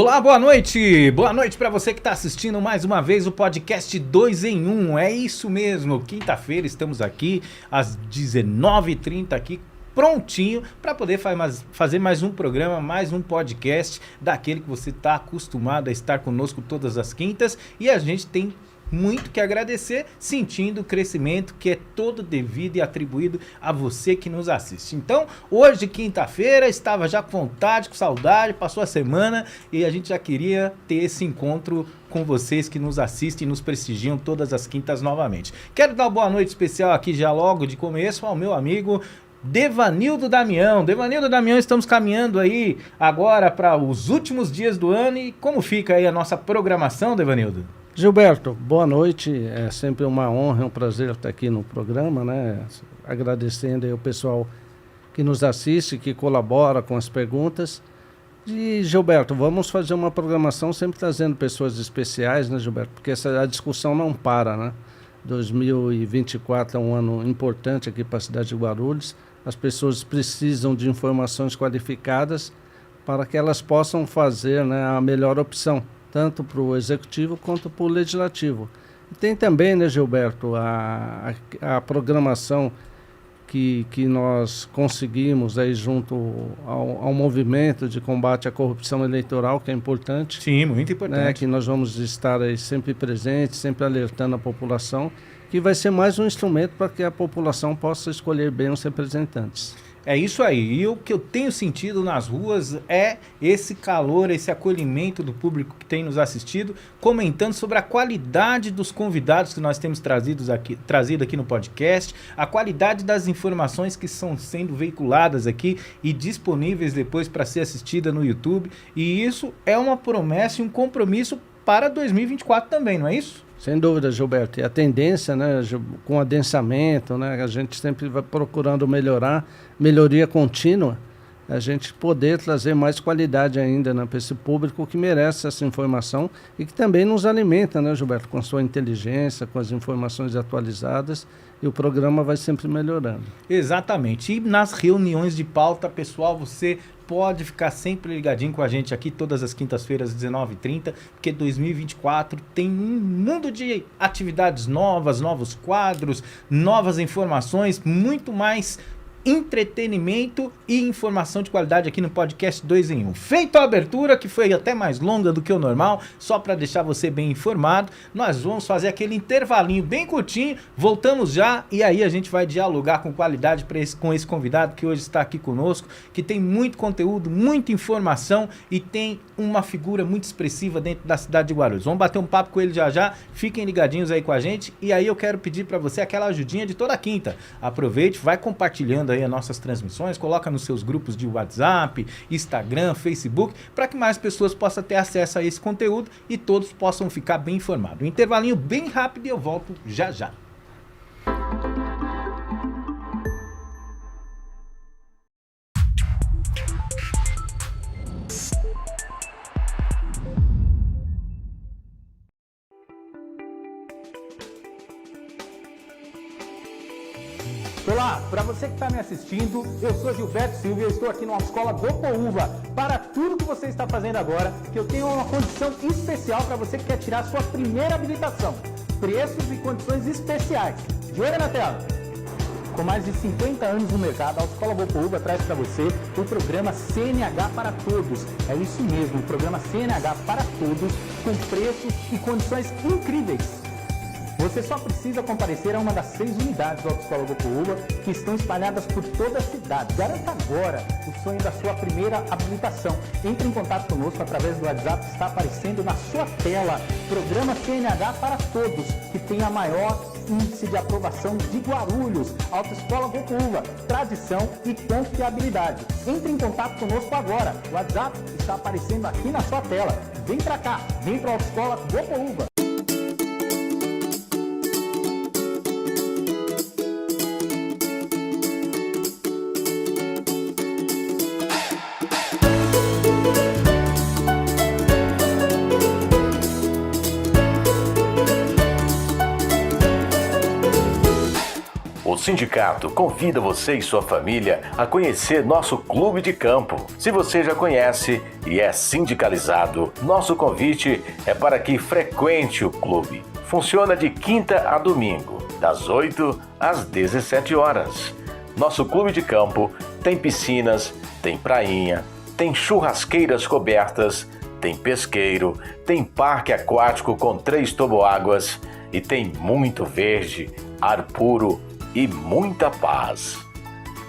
Olá, boa noite! Boa noite para você que está assistindo mais uma vez o podcast 2 em 1. É isso mesmo, quinta-feira estamos aqui às 19h30 aqui, prontinho para poder fazer mais um programa, mais um podcast daquele que você está acostumado a estar conosco todas as quintas, e a gente tem muito que agradecer, sentindo o crescimento que é todo devido e atribuído a você que nos assiste. Então, hoje, quinta-feira, estava já com vontade, com saudade, passou a semana e a gente já queria ter esse encontro com vocês que nos assistem e nos prestigiam todas as quintas novamente. Quero dar uma boa noite especial aqui já logo de começo ao meu amigo Devanildo Damião. Devanildo Damião, estamos caminhando aí agora para os últimos dias do ano, e como fica aí a nossa programação, Devanildo? Gilberto, boa noite, é sempre uma honra, um prazer estar aqui no programa, né? Agradecendo aí o pessoal que nos assiste, que colabora com as perguntas. E, Gilberto, vamos fazer uma programação sempre trazendo pessoas especiais, né, Gilberto? Porque a discussão não para, né? 2024 é um ano importante aqui para a cidade de Guarulhos. As pessoas precisam de informações qualificadas para que elas possam fazer, né, a melhor opção, tanto para o executivo quanto para o legislativo. E tem também, né, Gilberto, a programação que nós conseguimos aí junto ao movimento de combate à corrupção eleitoral, que é importante. Sim, muito importante. Né, que nós vamos estar aí sempre presentes, sempre alertando a população, que vai ser mais um instrumento para que a população possa escolher bem os representantes. É isso aí, e o que eu tenho sentido nas ruas é esse calor, esse acolhimento do público que tem nos assistido, comentando sobre a qualidade dos convidados que nós temos trazido aqui no podcast, a qualidade das informações que estão sendo veiculadas aqui e disponíveis depois para ser assistida no YouTube, e isso é uma promessa e um compromisso para 2024 também, não é isso? Sem dúvida, Gilberto. E a tendência, né, com o adensamento, né, a gente sempre vai procurando melhoria contínua, a gente poder trazer mais qualidade ainda, né, para esse público que merece essa informação e que também nos alimenta, né, Gilberto, com sua inteligência, com as informações atualizadas, e o programa vai sempre melhorando. Exatamente. E nas reuniões de pauta, pessoal, você pode ficar sempre ligadinho com a gente aqui todas as quintas-feiras, 19h30, porque 2024 tem um mundo de atividades novas, novos quadros, novas informações, muito mais entretenimento e informação de qualidade aqui no podcast 2 em 1. Feito a abertura, que foi até mais longa do que o normal, só para deixar você bem informado, nós vamos fazer aquele intervalinho bem curtinho, voltamos já, e aí a gente vai dialogar com qualidade com esse convidado que hoje está aqui conosco, que tem muito conteúdo, muita informação e tem uma figura muito expressiva dentro da cidade de Guarulhos. Vamos bater um papo com ele já já, fiquem ligadinhos aí com a gente, e aí eu quero pedir para você aquela ajudinha de toda quinta. Aproveite, vai compartilhando aí as nossas transmissões, coloca nos seus grupos de WhatsApp, Instagram, Facebook, para que mais pessoas possam ter acesso a esse conteúdo e todos possam ficar bem informados. Um intervalinho bem rápido e eu volto já já. Olá, para você que está me assistindo, eu sou Gilberto Silva e eu estou aqui na Autoescola Gopoúva para tudo que você está fazendo agora, que eu tenho uma condição especial para você que quer tirar sua primeira habilitação. Preços e condições especiais. De olho na tela. Com mais de 50 anos no mercado, a Autoescola Gopoúva traz para você o programa CNH para Todos. É isso mesmo, o programa CNH para Todos, com preços e condições incríveis. Você só precisa comparecer a uma das 6 unidades da Autoescola Gopoúva que estão espalhadas por toda a cidade. Garanta agora o sonho da sua primeira habilitação. Entre em contato conosco através do WhatsApp que está aparecendo na sua tela. Programa CNH para Todos, que tem a maior índice de aprovação de Guarulhos. Autoescola Gopoúva, tradição e confiabilidade. Entre em contato conosco agora. O WhatsApp está aparecendo aqui na sua tela. Vem para cá, vem para a Autoescola Gopoúva. Sindicato convida você e sua família a conhecer nosso clube de campo. Se você já conhece e é sindicalizado, nosso convite é para que frequente o clube. Funciona de quinta a domingo, das 8 às 17 horas. Nosso clube de campo tem piscinas, tem prainha, tem churrasqueiras cobertas, tem pesqueiro, tem parque aquático com 3 toboáguas e tem muito verde, ar puro e muita paz.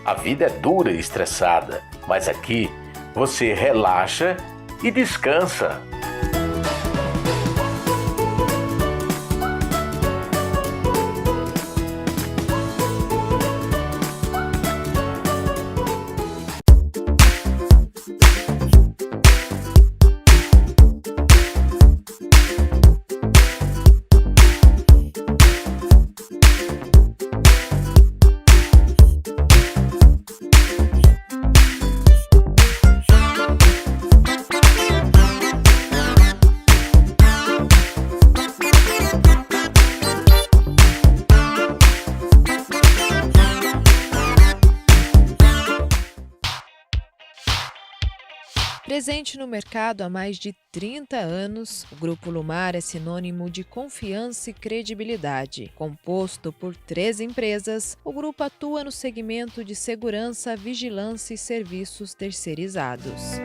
A vida é dura e estressada, mas aqui você relaxa e descansa. Presente no mercado há mais de 30 anos, o Grupo Lumar é sinônimo de confiança e credibilidade. Composto por 3 empresas, o grupo atua no segmento de segurança, vigilância e serviços terceirizados.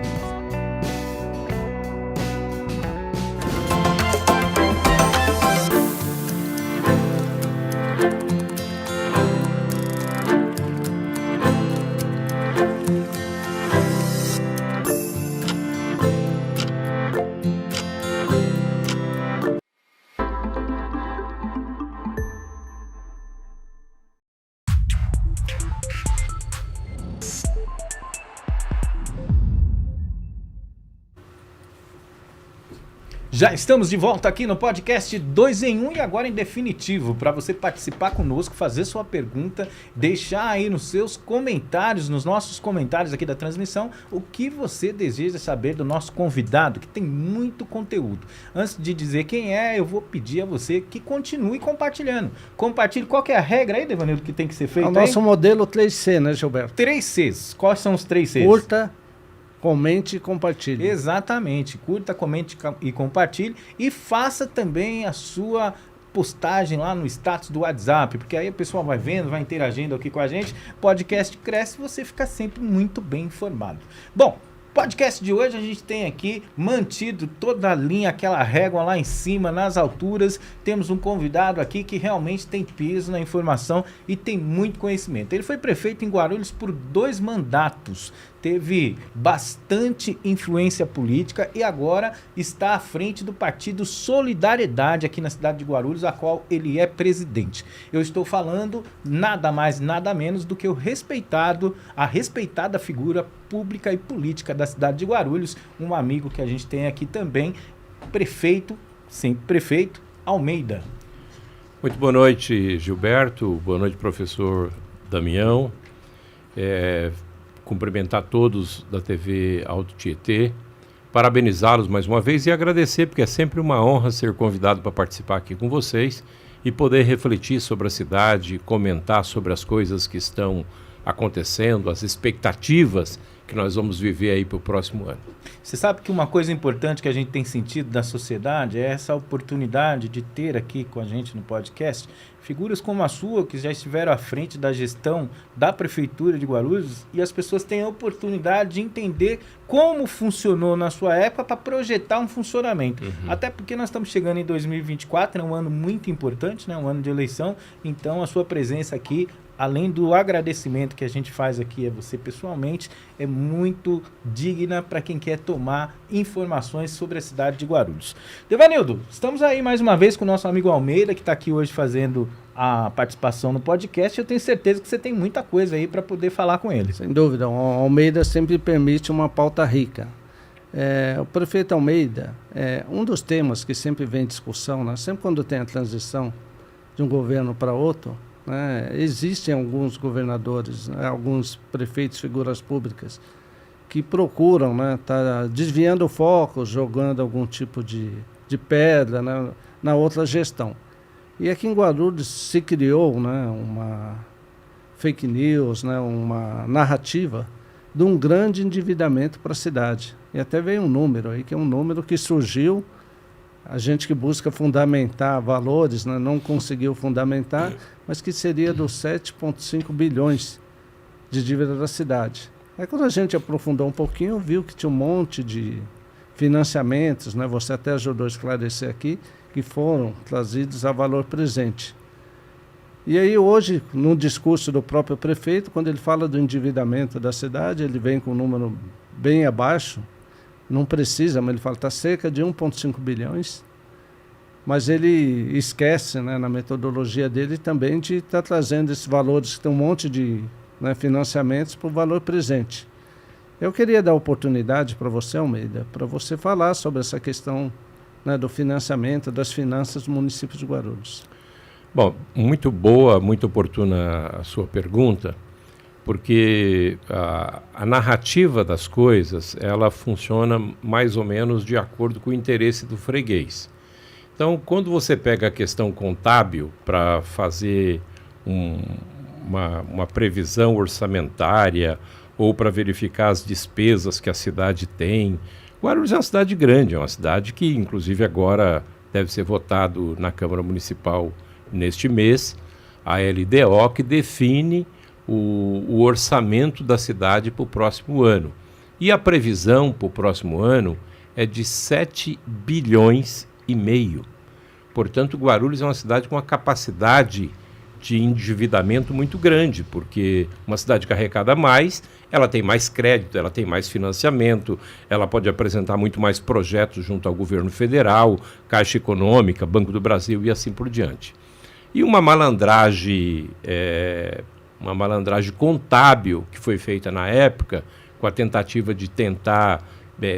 Já estamos de volta aqui no podcast 2 em 1 e agora em definitivo, para você participar conosco, fazer sua pergunta, deixar aí nos seus comentários, nos nossos comentários aqui da transmissão, o que você deseja saber do nosso convidado, que tem muito conteúdo. Antes de dizer quem é, eu vou pedir a você que continue compartilhando. Compartilhe, qual que é a regra aí, Devanildo, que tem que ser feito? É o nosso modelo 3C, né, Gilberto? 3 Cs. Quais são os 3 Cs? Curta, comente e compartilhe. Exatamente. Curta, comente e compartilhe. E faça também a sua postagem lá no status do WhatsApp, porque aí o pessoal vai vendo, vai interagindo aqui com a gente. Podcast cresce e você fica sempre muito bem informado. Bom, podcast de hoje a gente tem aqui mantido toda a linha, aquela régua lá em cima, nas alturas. Temos um convidado aqui que realmente tem peso na informação e tem muito conhecimento. Ele foi prefeito em Guarulhos por 2 mandatos. Teve bastante influência política e agora está à frente do partido Solidariedade aqui na cidade de Guarulhos, a qual ele é presidente. Eu estou falando nada mais, nada menos do que a respeitada figura pública e política da cidade de Guarulhos, um amigo que a gente tem aqui também, prefeito, sempre prefeito, Almeida. Muito boa noite, Gilberto, boa noite, professor Damião. Cumprimentar todos da TV Alto Tietê, parabenizá-los mais uma vez e agradecer, porque é sempre uma honra ser convidado para participar aqui com vocês e poder refletir sobre a cidade, comentar sobre as coisas que estão acontecendo, as expectativas que nós vamos viver aí para o próximo ano. Você sabe que uma coisa importante que a gente tem sentido da sociedade é essa oportunidade de ter aqui com a gente no podcast figuras como a sua, que já estiveram à frente da gestão da Prefeitura de Guarulhos, e as pessoas têm a oportunidade de entender como funcionou na sua época para projetar um funcionamento. Até porque nós estamos chegando em 2024, é um ano muito importante, né? Um ano de eleição, então a sua presença aqui, além do agradecimento que a gente faz aqui a você pessoalmente, é muito digna para quem quer tomar informações sobre a cidade de Guarulhos. Devanildo, estamos aí mais uma vez com o nosso amigo Almeida, que está aqui hoje fazendo a participação no podcast. Eu tenho certeza que você tem muita coisa aí para poder falar com ele. Sem dúvida, o Almeida sempre permite uma pauta rica. O prefeito Almeida, um dos temas que sempre vem em discussão, né? Sempre quando tem a transição de um governo para outro, existem alguns governadores, alguns prefeitos, figuras públicas, que procuram tá desviando o foco, jogando algum tipo de pedra na outra gestão. E aqui em Guarulhos se criou fake news, né, uma narrativa de um grande endividamento para a cidade. E até veio um número aí, que é um número que surgiu, a gente que busca fundamentar valores, né, não conseguiu fundamentar, mas que seria dos 7,5 bilhões de dívida da cidade. Aí quando a gente aprofundou um pouquinho, viu que tinha um monte de financiamentos, né, você até ajudou a esclarecer aqui, que foram trazidos a valor presente. E aí hoje, no discurso do próprio prefeito, quando ele fala do endividamento da cidade, ele vem com um número bem abaixo, não precisa, mas ele fala que está cerca de 1,5 bilhões, mas ele esquece, né, na metodologia dele também de estar trazendo esses valores, que tem um monte de, né, financiamentos para o valor presente. Eu queria dar oportunidade para você, Almeida, para você falar sobre essa questão, né, do financiamento, das finanças do município de Guarulhos. Bom, muito boa, muito oportuna a sua pergunta, porque a narrativa das coisas, ela funciona mais ou menos de acordo com o interesse do freguês. Então, quando você pega a questão contábil para fazer uma previsão orçamentária ou para verificar as despesas que a cidade tem, Guarulhos é uma cidade grande, é uma cidade que, inclusive, agora deve ser votado na Câmara Municipal neste mês, a LDO, que define o orçamento da cidade para o próximo ano. E a previsão para o próximo ano é de 7 bilhões e meio. Portanto, Guarulhos é uma cidade com uma capacidade de endividamento muito grande, porque uma cidade que arrecada mais, ela tem mais crédito, ela tem mais financiamento, ela pode apresentar muito mais projetos junto ao governo federal, Caixa Econômica, Banco do Brasil e assim por diante. E uma malandragem contábil que foi feita na época, com a tentativa de tentar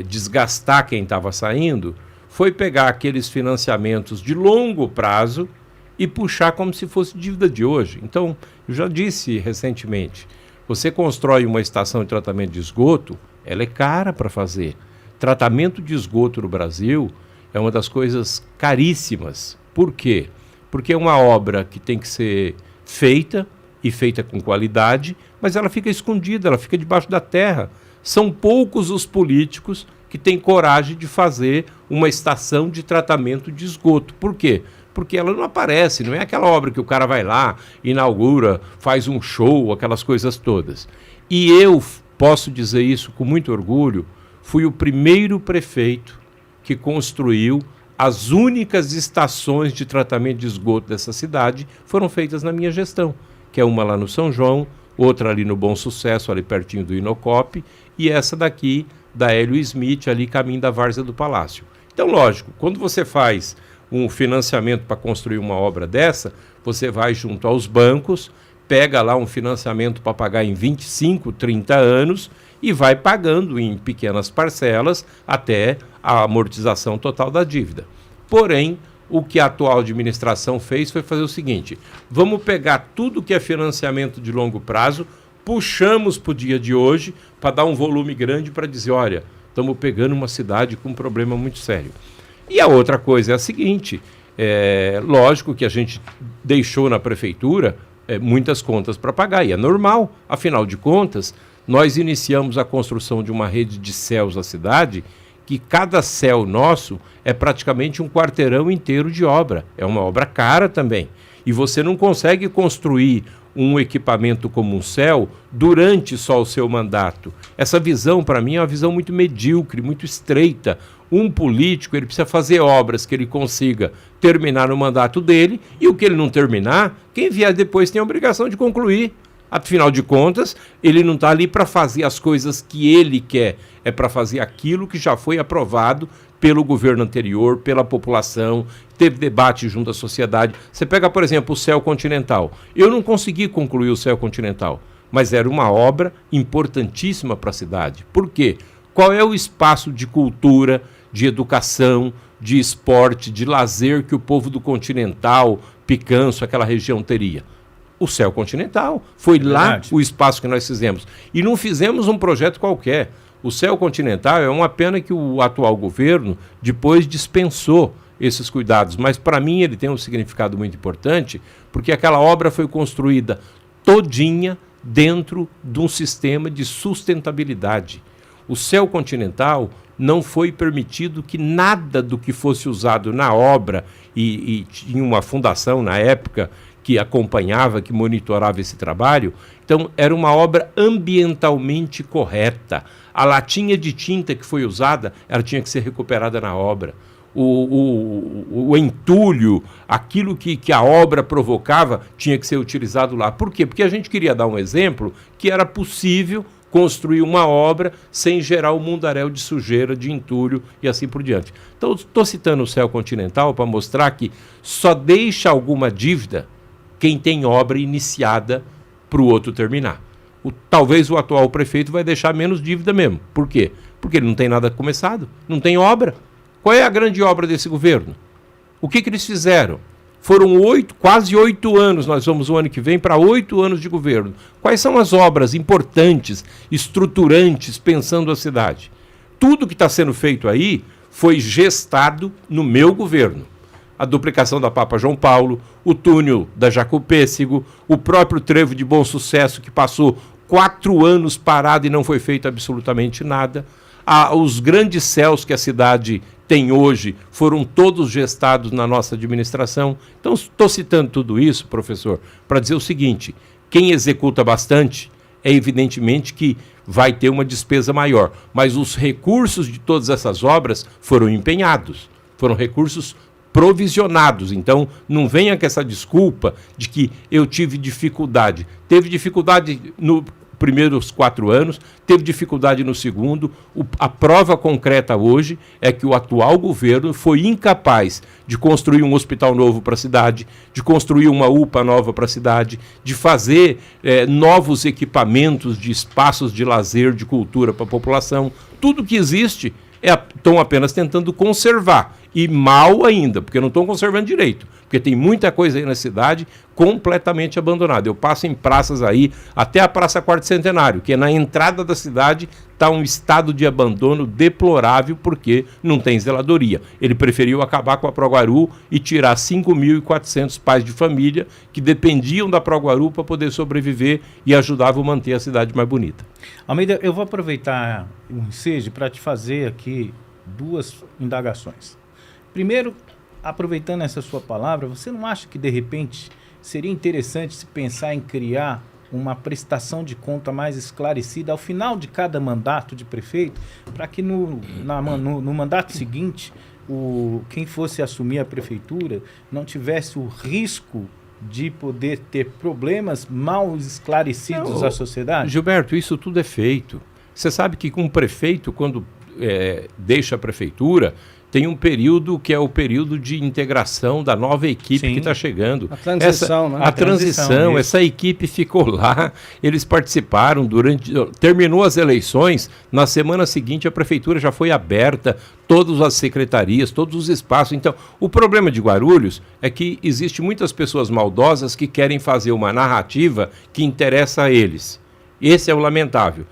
desgastar quem estava saindo, foi pegar aqueles financiamentos de longo prazo e puxar como se fosse dívida de hoje. Então, eu já disse recentemente, você constrói uma estação de tratamento de esgoto, ela é cara para fazer. Tratamento de esgoto no Brasil é uma das coisas caríssimas. Por quê? Porque é uma obra que tem que ser feita, e feita com qualidade, mas ela fica escondida, ela fica debaixo da terra. São poucos os políticos que têm coragem de fazer uma estação de tratamento de esgoto. Por quê? Porque ela não aparece, não é aquela obra que o cara vai lá, inaugura, faz um show, aquelas coisas todas. E eu posso dizer isso com muito orgulho, fui o primeiro prefeito que construiu as únicas estações de tratamento de esgoto dessa cidade, foram feitas na minha gestão, que é uma lá no São João, outra ali no Bom Sucesso, ali pertinho do Inocop, e essa daqui da Hélio Smith, ali caminho da Várzea do Palácio. Então, lógico, quando você faz um financiamento para construir uma obra dessa, você vai junto aos bancos, pega lá um financiamento para pagar em 25, 30 anos e vai pagando em pequenas parcelas até a amortização total da dívida. Porém, o que a atual administração fez foi fazer o seguinte: vamos pegar tudo que é financiamento de longo prazo, puxamos para o dia de hoje para dar um volume grande para dizer, olha, estamos pegando uma cidade com um problema muito sério. E a outra coisa é a seguinte, lógico que a gente deixou na prefeitura muitas contas para pagar, e é normal, afinal de contas, nós iniciamos a construção de uma rede de céus na cidade, que cada céu nosso é praticamente um quarteirão inteiro de obra. É uma obra cara também. E você não consegue construir um equipamento como um céu durante só o seu mandato. Essa visão, para mim, é uma visão muito medíocre, muito estreita. Um político, ele precisa fazer obras que ele consiga terminar no mandato dele, e o que ele não terminar, quem vier depois tem a obrigação de concluir. Afinal de contas, ele não está ali para fazer as coisas que ele quer, é para fazer aquilo que já foi aprovado pelo governo anterior, pela população, teve debate junto à sociedade. Você pega, por exemplo, o Céu Continental. Eu não consegui concluir o Céu Continental, mas era uma obra importantíssima para a cidade. Por quê? Qual é o espaço de cultura, de educação, de esporte, de lazer que o povo do Continental, Picanço, aquela região teria? O Céu Continental. Foi lá o espaço que nós fizemos. E não fizemos um projeto qualquer. O Céu Continental é uma pena que o atual governo depois dispensou esses cuidados. Mas para mim ele tem um significado muito importante, porque aquela obra foi construída todinha dentro de um sistema de sustentabilidade. O Céu Continental não foi permitido que nada do que fosse usado na obra, e tinha uma fundação na época que acompanhava, que monitorava esse trabalho. Então, era uma obra ambientalmente correta. A latinha de tinta que foi usada, ela tinha que ser recuperada na obra. O entulho, aquilo que a obra provocava, tinha que ser utilizado lá. Por quê? Porque a gente queria dar um exemplo que era possível construir uma obra sem gerar um mundaréu de sujeira, de entulho e assim por diante. Então, estou citando o Céu Continental para mostrar que só deixa alguma dívida quem tem obra iniciada para o outro terminar. Talvez o atual prefeito vai deixar menos dívida mesmo. Por quê? Porque ele não tem nada começado, não tem obra. Qual é a grande obra desse governo? O que eles fizeram? Foram quase 8 anos, nós vamos o ano que vem para 8 anos de governo. Quais são as obras importantes, estruturantes, pensando a cidade? Tudo que está sendo feito aí foi gestado no meu governo. A duplicação da Papa João Paulo, o túnel da Jacopêssego, o próprio trevo de Bom Sucesso, que passou 4 anos parado e não foi feito absolutamente nada. Os grandes céus que a cidade tem hoje foram todos gestados na nossa administração. Então, estou citando tudo isso, professor, para dizer o seguinte: quem executa bastante, é evidentemente que vai ter uma despesa maior, mas os recursos de todas essas obras foram empenhados, foram recursos provisionados. Então, não venha com essa desculpa de que eu tive dificuldade. Teve dificuldade no primeiros 4 anos, teve dificuldade no segundo. A prova concreta hoje é que o atual governo foi incapaz de construir um hospital novo para a cidade, de construir uma UPA nova para a cidade, de fazer novos equipamentos de espaços de lazer, de cultura para a população. Tudo que existe estão apenas tentando conservar. E mal ainda, porque não estão conservando direito. Porque tem muita coisa aí na cidade completamente abandonada. Eu passo em praças aí, até a Praça Quarto Centenário, que na entrada da cidade está um estado de abandono deplorável, porque não tem zeladoria. Ele preferiu acabar com a Proguaru e tirar 5.400 pais de família que dependiam da Proguaru para poder sobreviver e ajudavam a manter a cidade mais bonita. Almeida, eu vou aproveitar o ensejo para te fazer aqui 2 indagações. Primeiro, aproveitando essa sua palavra, você não acha que, de repente, seria interessante se pensar em criar uma prestação de conta mais esclarecida ao final de cada mandato de prefeito, para que no mandato seguinte, quem fosse assumir a prefeitura não tivesse o risco de poder ter problemas mal esclarecidos à sociedade? Gilberto, isso tudo é feito. Você sabe que com o prefeito, quando deixa a prefeitura, tem um período que é o período de integração da nova equipe que está chegando. A transição, né? A transição, essa equipe ficou lá, eles participaram terminou as eleições, na semana seguinte a prefeitura já foi aberta, todas as secretarias, todos os espaços. Então, o problema de Guarulhos é que existe muitas pessoas maldosas que querem fazer uma narrativa que interessa a eles. Esse é o lamentável,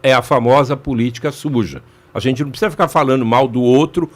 é a famosa política suja. A gente não precisa ficar falando mal do outro,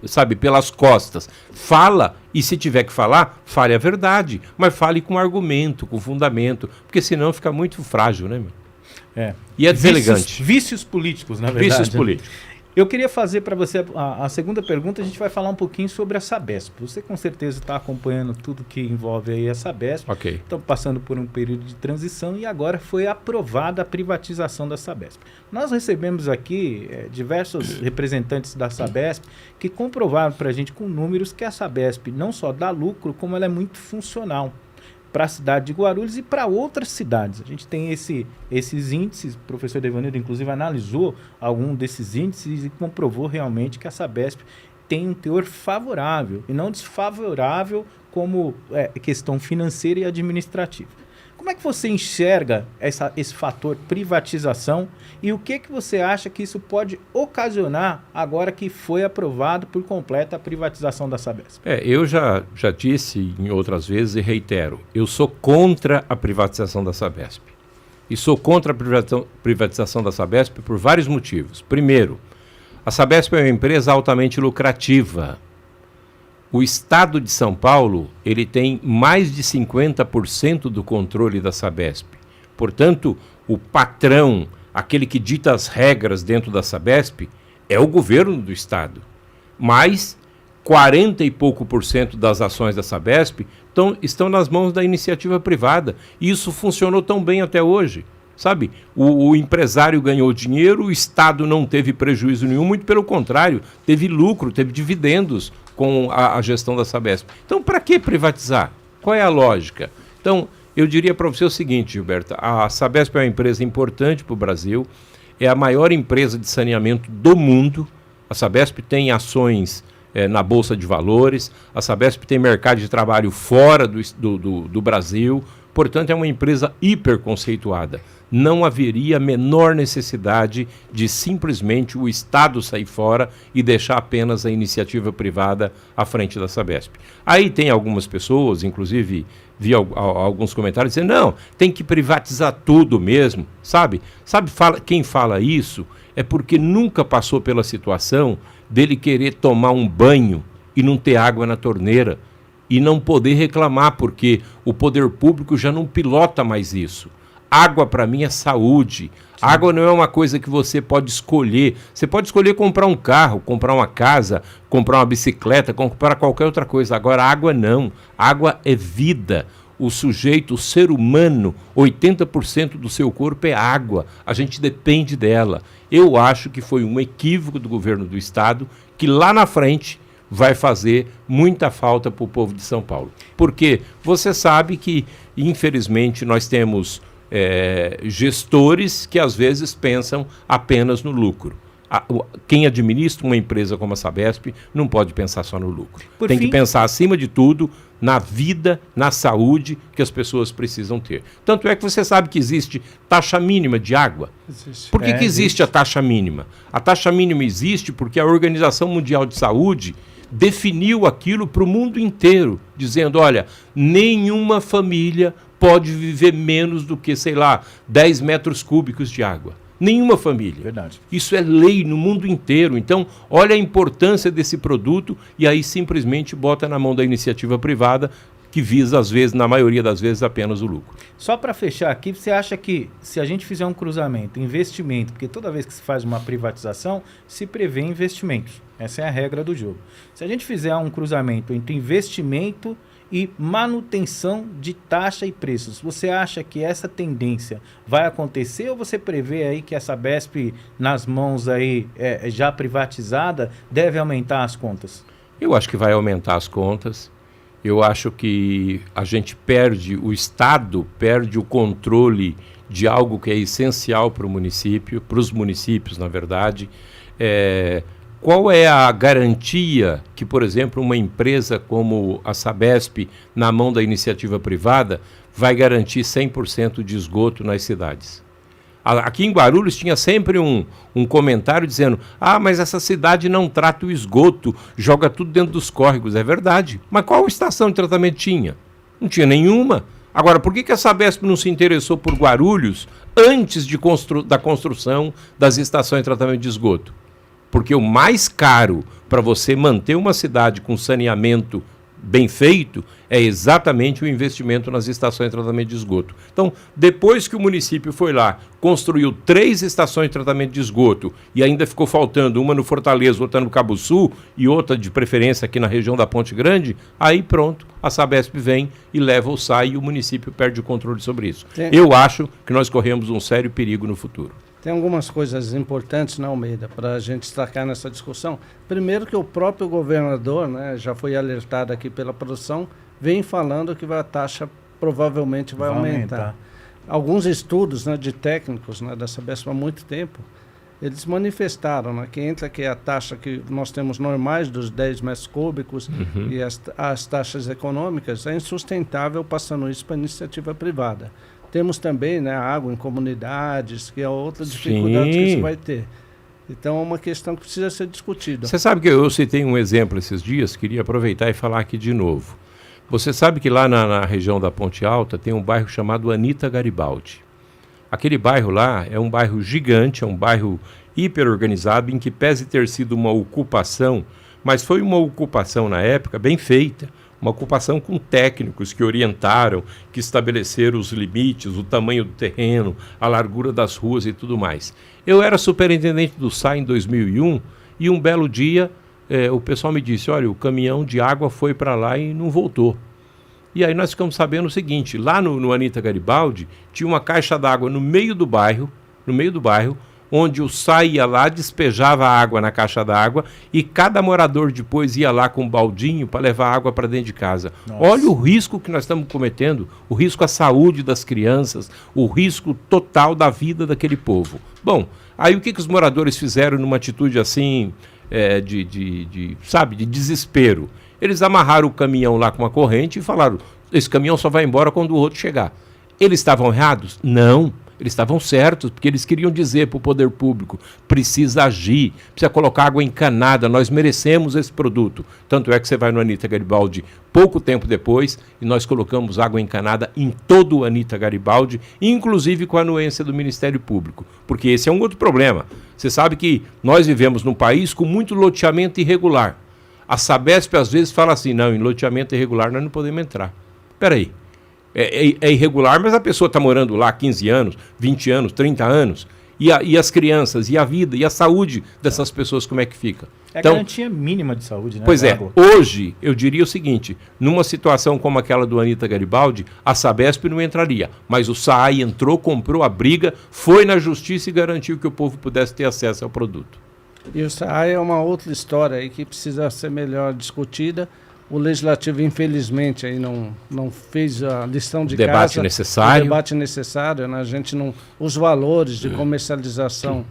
sabe, pelas costas. Fala, e se tiver que falar, fale a verdade, mas fale com argumento, com fundamento, porque senão fica muito frágil, né, meu? E é deselegante. Vícios políticos, na verdade. Vícios políticos. Eu queria fazer para você a segunda pergunta. A gente vai falar um pouquinho sobre a Sabesp. Você com certeza está acompanhando tudo que envolve aí a Sabesp. Ok. Estão passando por um período de transição e agora foi aprovada a privatização da Sabesp. Nós recebemos aqui diversos representantes da Sabesp que comprovaram para a gente com números que a Sabesp não só dá lucro, como ela é muito funcional para a cidade de Guarulhos e para outras cidades. A gente tem esses índices, o professor Devanildo inclusive analisou algum desses índices e comprovou realmente que a Sabesp tem um teor favorável e não desfavorável como questão financeira e administrativa. Como é que você enxerga esse fator privatização e o que você acha que isso pode ocasionar agora que foi aprovado por completo a privatização da Sabesp? Eu já disse em outras vezes e reitero, eu sou contra a privatização da Sabesp. E sou contra a privatização da Sabesp por vários motivos. Primeiro, a Sabesp é uma empresa altamente lucrativa. o Estado de São Paulo ele tem mais de 50% do controle da Sabesp. Portanto, o patrão, aquele que dita as regras dentro da Sabesp, é o governo do Estado. Mas 40 e pouco por cento das ações da Sabesp estão nas mãos da iniciativa privada. E isso funcionou tão bem até hoje. Sabe, o empresário ganhou dinheiro, o Estado não teve prejuízo nenhum, muito pelo contrário, teve lucro, teve dividendos com a gestão da Sabesp. Então, para que privatizar? Qual é a lógica? Então, eu diria para você o seguinte, Gilberto, a Sabesp é uma empresa importante para o Brasil, é a maior empresa de saneamento do mundo, a Sabesp tem ações na Bolsa de Valores, a Sabesp tem mercado de trabalho fora do Brasil, portanto é uma empresa hiper conceituada. Não haveria a menor necessidade de simplesmente o Estado sair fora e deixar apenas a iniciativa privada à frente da Sabesp. Aí tem algumas pessoas, inclusive vi alguns comentários dizendo, não, tem que privatizar tudo mesmo, sabe? Quem fala isso é porque nunca passou pela situação dele querer tomar um banho e não ter água na torneira e não poder reclamar, porque o poder público já não pilota mais isso. Água para mim é saúde. Sim. Água não é uma coisa que você pode escolher. Você pode escolher comprar um carro, comprar uma casa, comprar uma bicicleta, comprar qualquer outra coisa. Agora, água não. Água é vida. O sujeito, o ser humano, 80% do seu corpo é água. A gente depende dela. Eu acho que foi um equívoco do governo do Estado que lá na frente vai fazer muita falta para o povo de São Paulo. Porque você sabe que, infelizmente, nós temos gestores que às vezes pensam apenas no lucro. Quem administra uma empresa como a Sabesp não pode pensar só no lucro. Tem que pensar, acima de tudo, na vida, na saúde que as pessoas precisam ter. Tanto é que você sabe que existe taxa mínima de água. Por que existe a taxa mínima? A taxa mínima existe porque a Organização Mundial de Saúde definiu aquilo para o mundo inteiro, dizendo, olha, nenhuma família pode viver menos do que, 10 metros cúbicos de água. Nenhuma família. Verdade. Isso é lei no mundo inteiro. Então, olha a importância desse produto e aí simplesmente bota na mão da iniciativa privada que visa, às vezes, na maioria das vezes, apenas o lucro. Só para fechar aqui, você acha que se a gente fizer um cruzamento, investimento, porque toda vez que se faz uma privatização, se prevê investimentos. Essa é a regra do jogo. Se a gente fizer um cruzamento entre investimento e manutenção de taxa e preços, você acha que essa tendência vai acontecer ou você prevê aí que essa Sabesp nas mãos aí já privatizada deve aumentar as contas? Eu acho que vai aumentar as contas. Eu acho que a gente o Estado perde o controle de algo que é essencial para o município, para os municípios, na verdade. Qual é a garantia que, por exemplo, uma empresa como a Sabesp, na mão da iniciativa privada, vai garantir 100% de esgoto nas cidades? Aqui em Guarulhos tinha sempre um comentário dizendo, mas essa cidade não trata o esgoto, joga tudo dentro dos córregos. É verdade, mas qual estação de tratamento tinha? Não tinha nenhuma. Agora, por que a Sabesp não se interessou por Guarulhos antes da construção das estações de tratamento de esgoto? Porque o mais caro para você manter uma cidade com saneamento bem feito é exatamente o investimento nas estações de tratamento de esgoto. Então, depois que o município foi lá, construiu 3 estações de tratamento de esgoto e ainda ficou faltando uma no Fortaleza, outra no Cabo Sul e outra de preferência aqui na região da Ponte Grande, aí pronto, a Sabesp vem e leva ou sai e o município perde o controle sobre isso. Eu acho que nós corremos um sério perigo no futuro. Tem algumas coisas importantes, né, Almeida, para a gente destacar nessa discussão. Primeiro que o próprio governador, né, já foi alertado aqui pela produção, vem falando que a taxa provavelmente vai aumentar. Alguns estudos, né, de técnicos, né, da Sabesp há muito tempo, eles manifestaram, né, que entra que a taxa que nós temos normais dos 10 metros cúbicos e as taxas econômicas é insustentável passando isso para a iniciativa privada. Temos também, né, a água em comunidades, que é outra dificuldade que se vai ter. Então é uma questão que precisa ser discutida. Você sabe que eu citei um exemplo esses dias, queria aproveitar e falar aqui de novo. Você sabe que lá na região da Ponte Alta tem um bairro chamado Anita Garibaldi. Aquele bairro lá é um bairro gigante, é um bairro hiper organizado, em que pese ter sido uma ocupação, mas foi uma ocupação na época bem feita, uma ocupação com técnicos que orientaram, que estabeleceram os limites, o tamanho do terreno, a largura das ruas e tudo mais. Eu era superintendente do SAI em 2001 e um belo dia o pessoal me disse, olha, o caminhão de água foi para lá e não voltou. E aí nós ficamos sabendo o seguinte, lá no Anita Garibaldi tinha uma caixa d'água no meio do bairro, onde o SAI ia lá, despejava a água na caixa d'água e cada morador depois ia lá com um baldinho para levar água para dentro de casa. Nossa. Olha o risco que nós estamos cometendo, o risco à saúde das crianças, o risco total da vida daquele povo. Bom, aí o que os moradores fizeram numa atitude assim, de desespero? Eles amarraram o caminhão lá com uma corrente e falaram, esse caminhão só vai embora quando o outro chegar. Eles estavam errados? Não. Eles estavam certos, porque eles queriam dizer para o poder público, precisa agir, precisa colocar água encanada, nós merecemos esse produto. Tanto é que você vai no Anita Garibaldi pouco tempo depois, e nós colocamos água encanada em todo o Anita Garibaldi, inclusive com a anuência do Ministério Público, porque esse é um outro problema. Você sabe que nós vivemos num país com muito loteamento irregular. A Sabesp às vezes fala assim, não, em loteamento irregular nós não podemos entrar. Espera aí. É irregular, mas a pessoa está morando lá há 15 anos, 20 anos, 30 anos. E as crianças, e a vida, e a saúde dessas pessoas, como é que fica? É a garantia mínima de saúde, né? Pois é, hoje eu diria o seguinte, numa situação como aquela do Anita Garibaldi, a Sabesp não entraria, mas o SAAI entrou, comprou a briga, foi na justiça e garantiu que o povo pudesse ter acesso ao produto. E o SAAI é uma outra história aí que precisa ser melhor discutida. O Legislativo, infelizmente, aí não fez a lição de casa. Necessário. O debate necessário. Né? A gente não, os valores de comercialização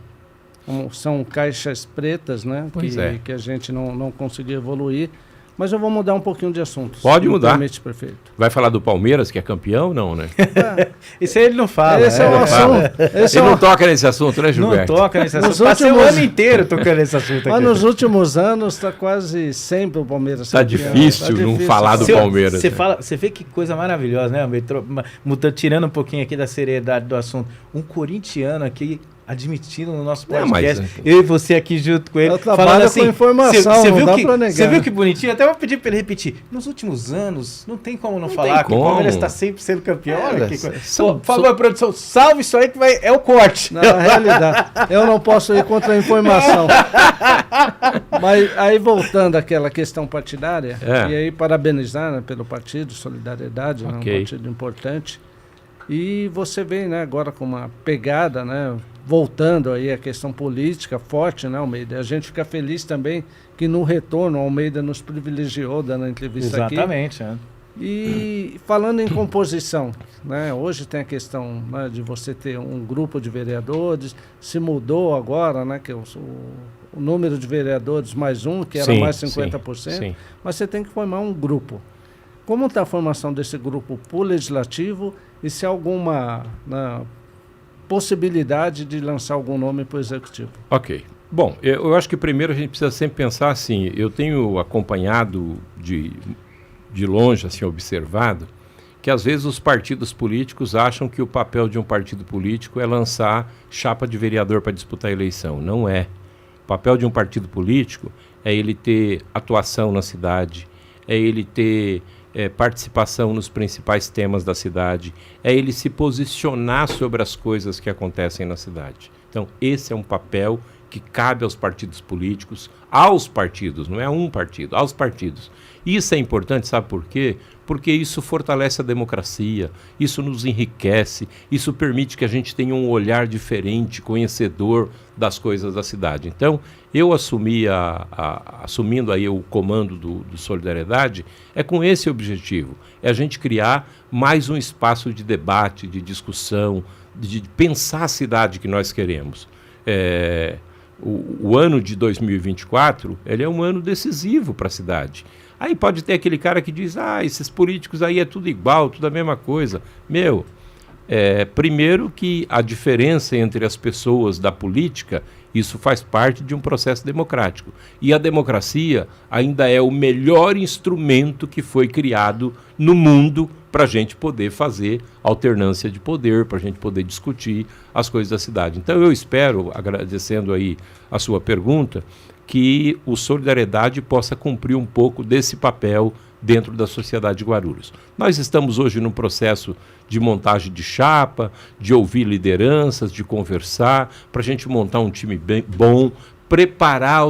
são caixas pretas, né? Que a gente não conseguiu evoluir. Mas eu vou mudar um pouquinho de assunto. Pode mudar. Permite, prefeito. Vai falar do Palmeiras, que é campeão? Não, né? Isso aí ele não fala. Esse é um assunto. Ele não toca nesse assunto, né, Gilberto? Não toca nesse assunto. Passei o ano inteiro tocando nesse assunto aqui. Mas nos últimos anos está quase sempre o Palmeiras. Está difícil não falar do Palmeiras. Você vê que coisa maravilhosa, né? Tirando um pouquinho aqui da seriedade do assunto. Um corintiano aqui admitindo no nosso podcast, eu e você aqui junto com ele, falando assim, com informação, você viu que bonitinho? Até vou pedir para ele repetir. Nos últimos anos, não tem como não falar que o Palmeiras está sempre sendo campeão. Olha que coisa. Por favor, produção, salve isso aí que é o corte. Na realidade, eu não posso ir contra a informação. Mas aí voltando àquela questão partidária, e aí parabenizar, né, pelo partido, Solidariedade, né, um partido importante. E você vem, né, agora com uma pegada, né, voltando aí a questão política forte, né, Almeida? A gente fica feliz também que no retorno o Almeida nos privilegiou dando a entrevista aqui. Exatamente. E falando em composição, né, hoje tem a questão, né, de você ter um grupo de vereadores, se mudou agora, né, que o número de vereadores mais um, que era mais 50%, sim. Mas você tem que formar um grupo. Como está a formação desse grupo para o Legislativo e se há alguma possibilidade de lançar algum nome para o Executivo? Ok. Bom, eu acho que primeiro a gente precisa sempre pensar assim, eu tenho acompanhado de longe, assim, observado, que às vezes os partidos políticos acham que o papel de um partido político é lançar chapa de vereador para disputar a eleição. Não é. O papel de um partido político é ele ter atuação na cidade, é ele ter participação nos principais temas da cidade, é ele se posicionar sobre as coisas que acontecem na cidade. Então, esse é um papel que cabe aos partidos políticos, aos partidos, não é um partido, aos partidos. Isso é importante, sabe por quê? Porque isso fortalece a democracia, isso nos enriquece, isso permite que a gente tenha um olhar diferente, conhecedor das coisas da cidade. Então, eu assumindo aí o comando do Solidariedade, é com esse objetivo, é a gente criar mais um espaço de debate, de discussão, de pensar a cidade que nós queremos. O ano de 2024, ele é um ano decisivo para a cidade. Aí pode ter aquele cara que diz, esses políticos aí é tudo igual, tudo a mesma coisa. Primeiro que a diferença entre as pessoas da política, isso faz parte de um processo democrático. E a democracia ainda é o melhor instrumento que foi criado no mundo para a gente poder fazer alternância de poder, para a gente poder discutir as coisas da cidade. Então eu espero, agradecendo aí a sua pergunta, que o Solidariedade possa cumprir um pouco desse papel dentro da sociedade de Guarulhos. Nós estamos hoje num processo de montagem de chapa, de ouvir lideranças, de conversar, para a gente montar um time bem bom, preparar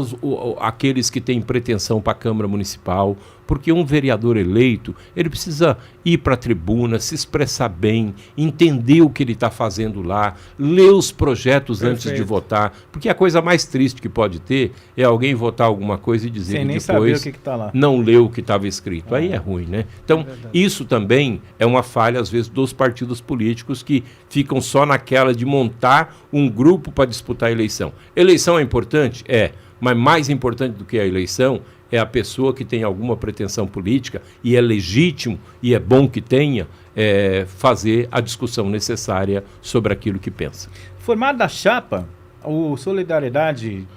aqueles que têm pretensão para a Câmara Municipal, porque um vereador eleito, ele precisa ir para a tribuna, se expressar bem, entender o que ele está fazendo lá, ler os projetos antes de votar, porque a coisa mais triste que pode ter é alguém votar alguma coisa e dizer que depois que tá lá. não leu o que estava escrito. Aí é ruim, né? Então, isso também é uma falha, às vezes, dos partidos políticos que ficam só naquela de montar um grupo para disputar a eleição. Eleição é importante? É, mas mais importante do que a eleição é a pessoa que tem alguma pretensão política, e é legítimo e é bom que tenha, fazer a discussão necessária sobre aquilo que pensa. Formada a chapa, o Solidariedade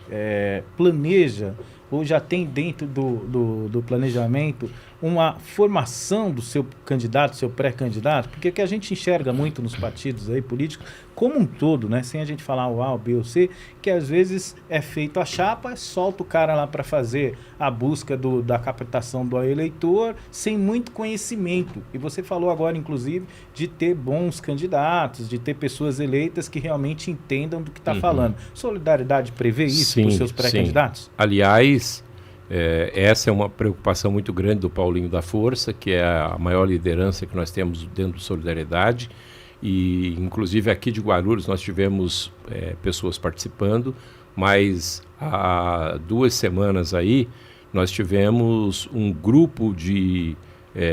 planeja, ou já tem dentro do planejamento, uma formação do seu candidato, seu pré-candidato, porque o que a gente enxerga muito nos partidos aí políticos, como um todo, né, sem a gente falar o A, o B ou C, que às vezes é feito a chapa, solta o cara lá para fazer a busca da captação do eleitor, sem muito conhecimento. E você falou agora, inclusive, de ter bons candidatos, de ter pessoas eleitas que realmente entendam do que está falando. Solidariedade prevê isso para os seus pré-candidatos? Sim. Aliás, essa é uma preocupação muito grande do Paulinho da Força, que é a maior liderança que nós temos dentro do Solidariedade, e inclusive aqui de Guarulhos nós tivemos pessoas participando, mas há 2 semanas aí nós tivemos um grupo de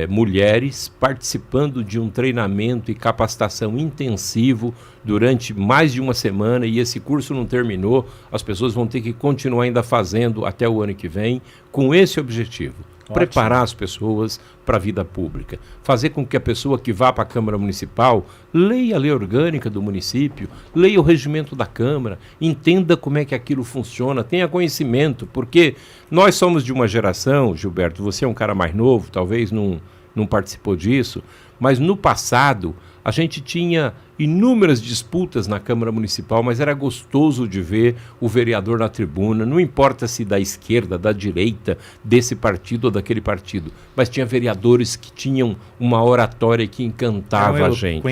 mulheres participando de um treinamento e capacitação intensivo durante mais de 1 semana, e esse curso não terminou, as pessoas vão ter que continuar ainda fazendo até o ano que vem, com esse objetivo. Ótimo. Preparar as pessoas para a vida pública, fazer com que a pessoa que vá para a Câmara Municipal leia a lei orgânica do município, leia o regimento da Câmara, entenda como é que aquilo funciona, tenha conhecimento, porque nós somos de uma geração, Gilberto, você é um cara mais novo, talvez não participou disso, mas no passado a gente tinha inúmeras disputas na Câmara Municipal, mas era gostoso de ver o vereador na tribuna, não importa se da esquerda, da direita, desse partido ou daquele partido, mas tinha vereadores que tinham uma oratória que encantava a gente.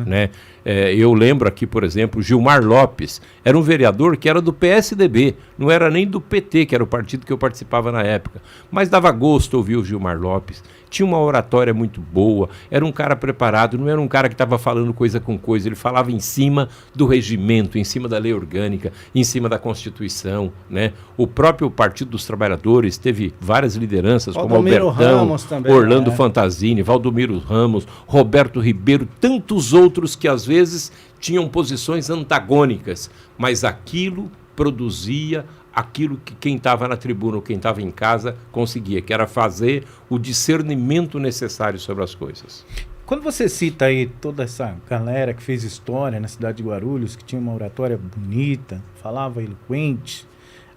Né? Eu lembro aqui, por exemplo, Gilmar Lopes, era um vereador que era do PSDB, não era nem do PT, que era o partido que eu participava na época, mas dava gosto ouvir o Gilmar Lopes, tinha uma oratória muito boa, era um cara preparado, não era um cara que estava falando coisa com coisa, ele falava em cima do regimento, em cima da lei orgânica, em cima da Constituição, né? O próprio Partido dos Trabalhadores teve várias lideranças, Valdomiro como Albertão, Ramos também, Orlando Fantasini, Valdomiro Ramos, Roberto Ribeiro, tantos outros que às vezes tinham posições antagônicas, mas aquilo produzia aquilo que quem estava na tribuna ou quem estava em casa conseguia, que era fazer o discernimento necessário sobre as coisas. Quando você cita aí toda essa galera que fez história na cidade de Guarulhos, que tinha uma oratória bonita, falava eloquente,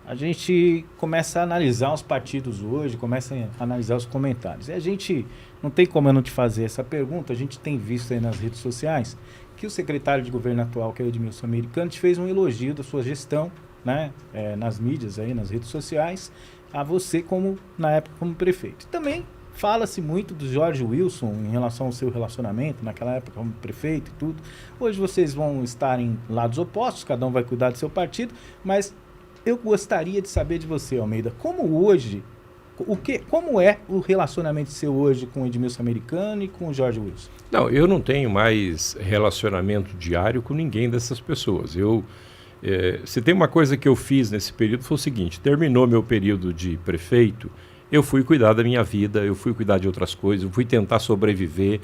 a gente começa a analisar os partidos hoje, começa a analisar os comentários. E a gente, não tem como eu não te fazer essa pergunta, a gente tem visto aí nas redes sociais que o secretário de governo atual, que é o Edmilson Americano, te fez um elogio da sua gestão, né, nas mídias, aí, nas redes sociais, a você como, na época, como prefeito. Também fala-se muito do Jorge Wilson em relação ao seu relacionamento, naquela época como prefeito e tudo. Hoje vocês vão estar em lados opostos, cada um vai cuidar do seu partido, mas eu gostaria de saber de você, Almeida, como hoje, como é o relacionamento seu hoje com o Edmilson Americano e com o Jorge Wilson? Não, eu não tenho mais relacionamento diário com ninguém dessas pessoas. Se tem uma coisa que eu fiz nesse período foi o seguinte: terminou meu período de prefeito, eu fui cuidar da minha vida, eu fui cuidar de outras coisas, eu fui tentar sobreviver.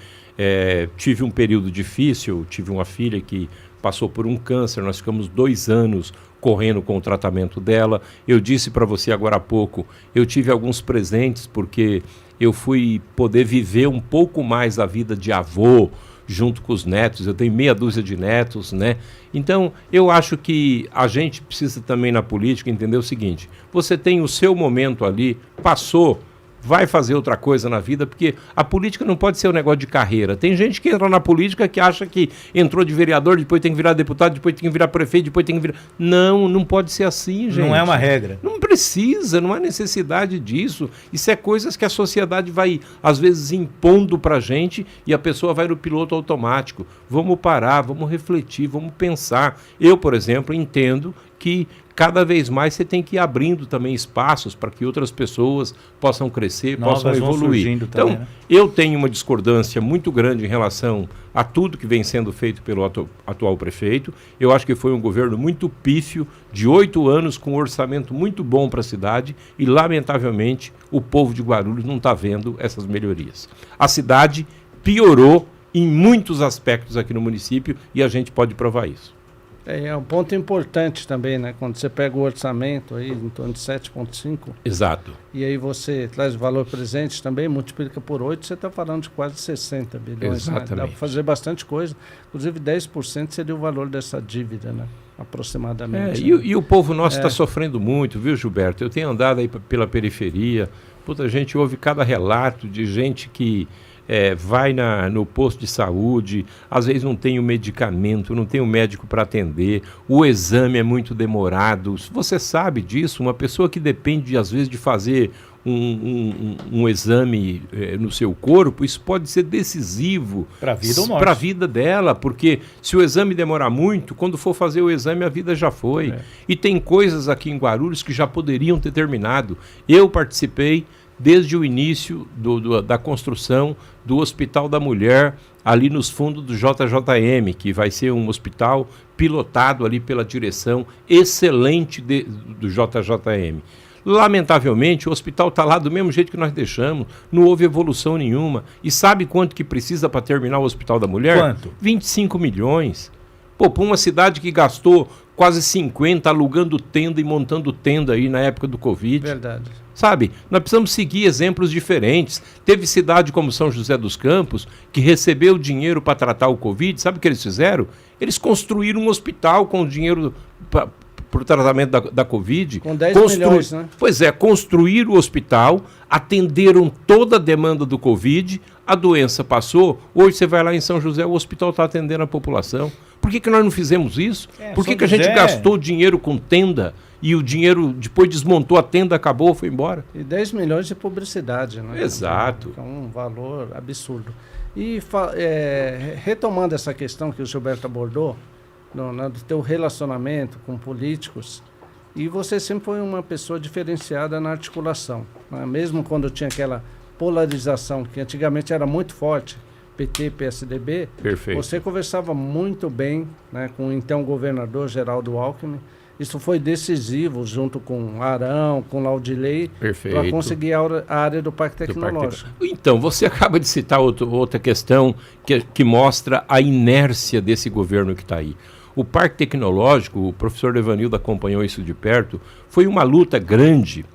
Tive um período difícil, tive uma filha que passou por um câncer, nós ficamos 2 anos correndo com o tratamento dela. Eu disse para você agora há pouco, eu tive alguns presentes porque eu fui poder viver um pouco mais a vida de avô, junto com os netos, eu tenho meia dúzia de netos, né? Então, eu acho que a gente precisa também na política entender o seguinte: você tem o seu momento ali, passou, vai fazer outra coisa na vida, porque a política não pode ser um negócio de carreira. Tem gente que entra na política que acha que entrou de vereador, depois tem que virar deputado, depois tem que virar prefeito, depois tem que virar... Não pode ser assim, gente. Não é uma regra. Não precisa, não há necessidade disso. Isso é coisas que a sociedade vai, às vezes, impondo pra gente e a pessoa vai no piloto automático. Vamos parar, vamos refletir, vamos pensar. Eu, por exemplo, entendo que cada vez mais você tem que ir abrindo também espaços para que outras pessoas possam crescer, possam evoluir. Então, também, né? Eu tenho uma discordância muito grande em relação a tudo que vem sendo feito pelo atual prefeito. Eu acho que foi um governo muito pífio, de 8 anos, com um orçamento muito bom para a cidade e, lamentavelmente, o povo de Guarulhos não está vendo essas melhorias. A cidade piorou em muitos aspectos aqui no município e a gente pode provar isso. É um ponto importante também, né? Quando você pega o orçamento aí em torno de 7,5. Exato. E aí você traz o valor presente também, multiplica por 8, você está falando de quase 60 bilhões. Exatamente. Né? Dá para fazer bastante coisa. Inclusive 10% seria o valor dessa dívida, né? Aproximadamente. E o povo nosso está sofrendo muito, viu, Gilberto? Eu tenho andado aí pela periferia, a gente ouve cada relato de gente que vai no posto de saúde, às vezes não tem o medicamento, não tem o médico para atender, o exame é muito demorado. Você sabe disso, uma pessoa que depende, às vezes, de fazer um exame no seu corpo, isso pode ser decisivo para a vida ou morte. Para a vida dela, porque se o exame demorar muito, quando for fazer o exame, a vida já foi. E tem coisas aqui em Guarulhos que já poderiam ter terminado. Eu participei desde o início da construção do Hospital da Mulher, ali nos fundos do JJM, que vai ser um hospital pilotado ali pela direção excelente do JJM. Lamentavelmente, o hospital está lá do mesmo jeito que nós deixamos, não houve evolução nenhuma. E sabe quanto que precisa para terminar o Hospital da Mulher? Quanto? 25 milhões. Pô, para uma cidade que gastou quase 50 alugando tenda e montando tenda aí na época do Covid. Verdade. Sabe, nós precisamos seguir exemplos diferentes. Teve cidade como São José dos Campos, que recebeu dinheiro para tratar o Covid. Sabe o que eles fizeram? Eles construíram um hospital com dinheiro para o tratamento da Covid. Com 10 milhões, né? Pois é, construíram o hospital, atenderam toda a demanda do Covid, a doença passou, hoje você vai lá em São José, o hospital está atendendo a população. Por que nós não fizemos isso? Por que a gente gastou dinheiro com tenda e o dinheiro depois desmontou a tenda, acabou, foi embora? E 10 milhões de publicidade, né? Exato. É um valor absurdo. E retomando essa questão que o Gilberto abordou, do teu relacionamento com políticos, e você sempre foi uma pessoa diferenciada na articulação, né? Mesmo quando tinha aquela polarização que antigamente era muito forte, PT, PSDB, perfeito. Você conversava muito bem, né, com o então governador Geraldo Alckmin. Isso foi decisivo, junto com Arão, com Laudilei, para conseguir a área do Parque Tecnológico. Então, você acaba de citar outra questão que mostra a inércia desse governo que está aí. O Parque Tecnológico, o professor Evanildo acompanhou isso de perto, foi uma luta grande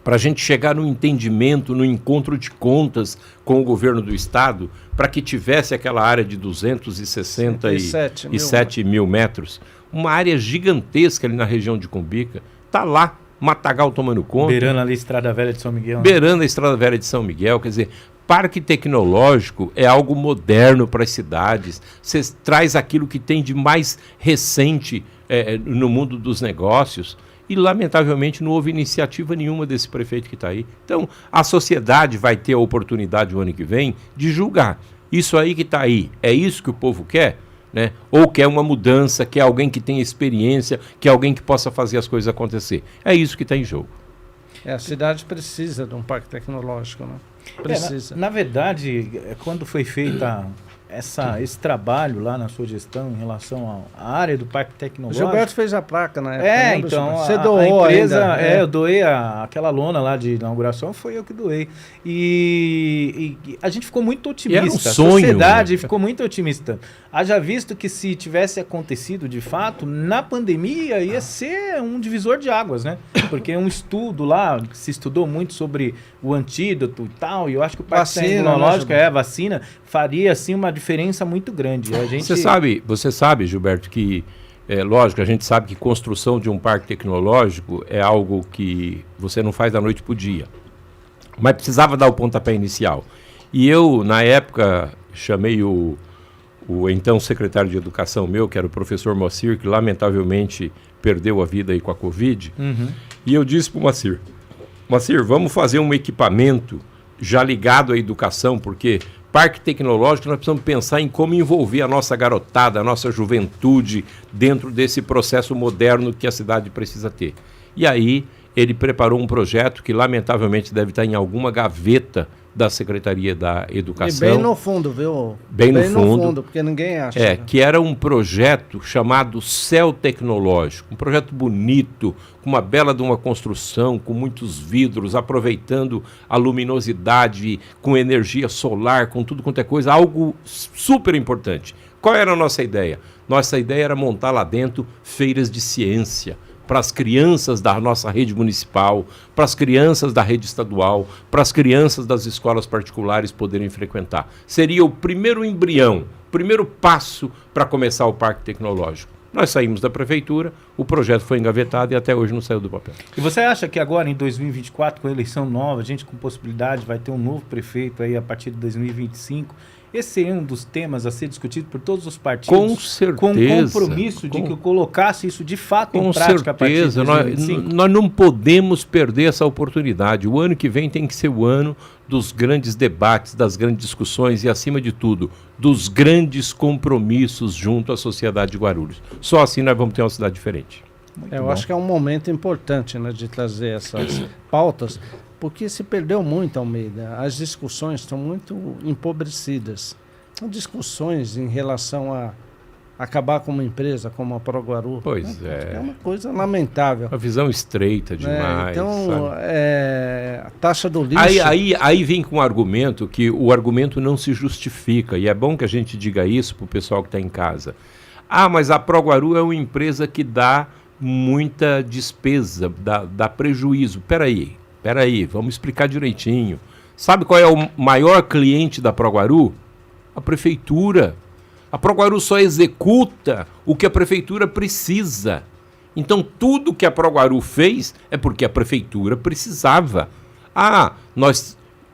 para a gente chegar no entendimento, no encontro de contas com o governo do estado, para que tivesse aquela área de 267 mil metros, uma área gigantesca ali na região de Cumbica, está lá, Matagal tomando conta. Beirando ali a Estrada Velha de São Miguel. Né? Beirando a Estrada Velha de São Miguel, quer dizer, parque tecnológico é algo moderno para as cidades, você traz aquilo que tem de mais recente no mundo dos negócios. E, lamentavelmente, não houve iniciativa nenhuma desse prefeito que está aí. Então, a sociedade vai ter a oportunidade, o ano que vem, de julgar. Isso aí que está aí, é isso que o povo quer? Né? Ou quer uma mudança, quer alguém que tenha experiência, quer alguém que possa fazer as coisas acontecer. É isso que está em jogo. A cidade precisa de um parque tecnológico, né? Precisa. Na verdade, quando foi feita esse trabalho lá na sua gestão em relação à área do Parque Tecnológico... O Gilberto fez a placa na época. Então, você doou a empresa, ainda. eu doei aquela lona lá de inauguração, foi eu que doei. E a gente ficou muito otimista. E era um sonho, a sociedade ficou muito otimista. Haja visto que se tivesse acontecido de fato, na pandemia ia ser um divisor de águas, né? Porque um estudo lá, se estudou muito sobre o antídoto e tal, e eu acho que o Parque Tecnológico, vacina, faria assim uma diferença muito grande. A gente... Você sabe, Gilberto, que lógico, a gente sabe que construção de um parque tecnológico é algo que você não faz da noite para o dia. mas precisava dar o pontapé inicial. E eu, na época, chamei o então secretário de Educação meu, que era o professor Moacir, que lamentavelmente perdeu a vida aí com a Covid, e eu disse para o Moacir, vamos fazer um equipamento já ligado à educação, porque parque tecnológico nós precisamos pensar em como envolver a nossa garotada, a nossa juventude dentro desse processo moderno que a cidade precisa ter. E aí ele preparou um projeto que lamentavelmente deve estar em alguma gaveta da Secretaria da Educação. E bem no fundo, viu? Bem no fundo, porque ninguém acha. Que era um projeto chamado Céu Tecnológico, um projeto bonito, com uma bela de uma construção, com muitos vidros, aproveitando a luminosidade, com energia solar, com tudo quanto é coisa, algo super importante. Qual era a nossa ideia? Nossa ideia era montar lá dentro feiras de ciência, para as crianças da nossa rede municipal, para as crianças da rede estadual, para as crianças das escolas particulares poderem frequentar. Seria o primeiro embrião, o primeiro passo para começar o Parque Tecnológico. Nós saímos da prefeitura, o projeto foi engavetado e até hoje não saiu do papel. E você acha que agora, em 2024, com a eleição nova, a gente com possibilidade vai ter um novo prefeito aí a partir de 2025... Esse seria um dos temas a ser discutido por todos os partidos? Com certeza. Com compromisso de que colocasse isso de fato em prática a partir de 2025? Nós não podemos perder essa oportunidade. O ano que vem tem que ser o ano dos grandes debates, das grandes discussões e, acima de tudo, dos grandes compromissos junto à sociedade de Guarulhos. Só assim nós vamos ter uma cidade diferente. Eu acho que é um momento importante, né, de trazer essas pautas, porque se perdeu muito, Almeida. As discussões estão muito empobrecidas. São discussões em relação a acabar com uma empresa como a ProGuaru. Pois é uma coisa lamentável. Uma visão estreita demais. Então, a taxa do lixo... Aí vem com um argumento que o argumento não se justifica. E é bom que a gente diga isso para o pessoal que está em casa. Mas a ProGuaru é uma empresa que dá muita despesa, dá prejuízo. Peraí, vamos explicar direitinho. Sabe qual é o maior cliente da ProGuaru? A prefeitura. A ProGuaru só executa o que a prefeitura precisa. Então, tudo que a ProGuaru fez é porque a prefeitura precisava.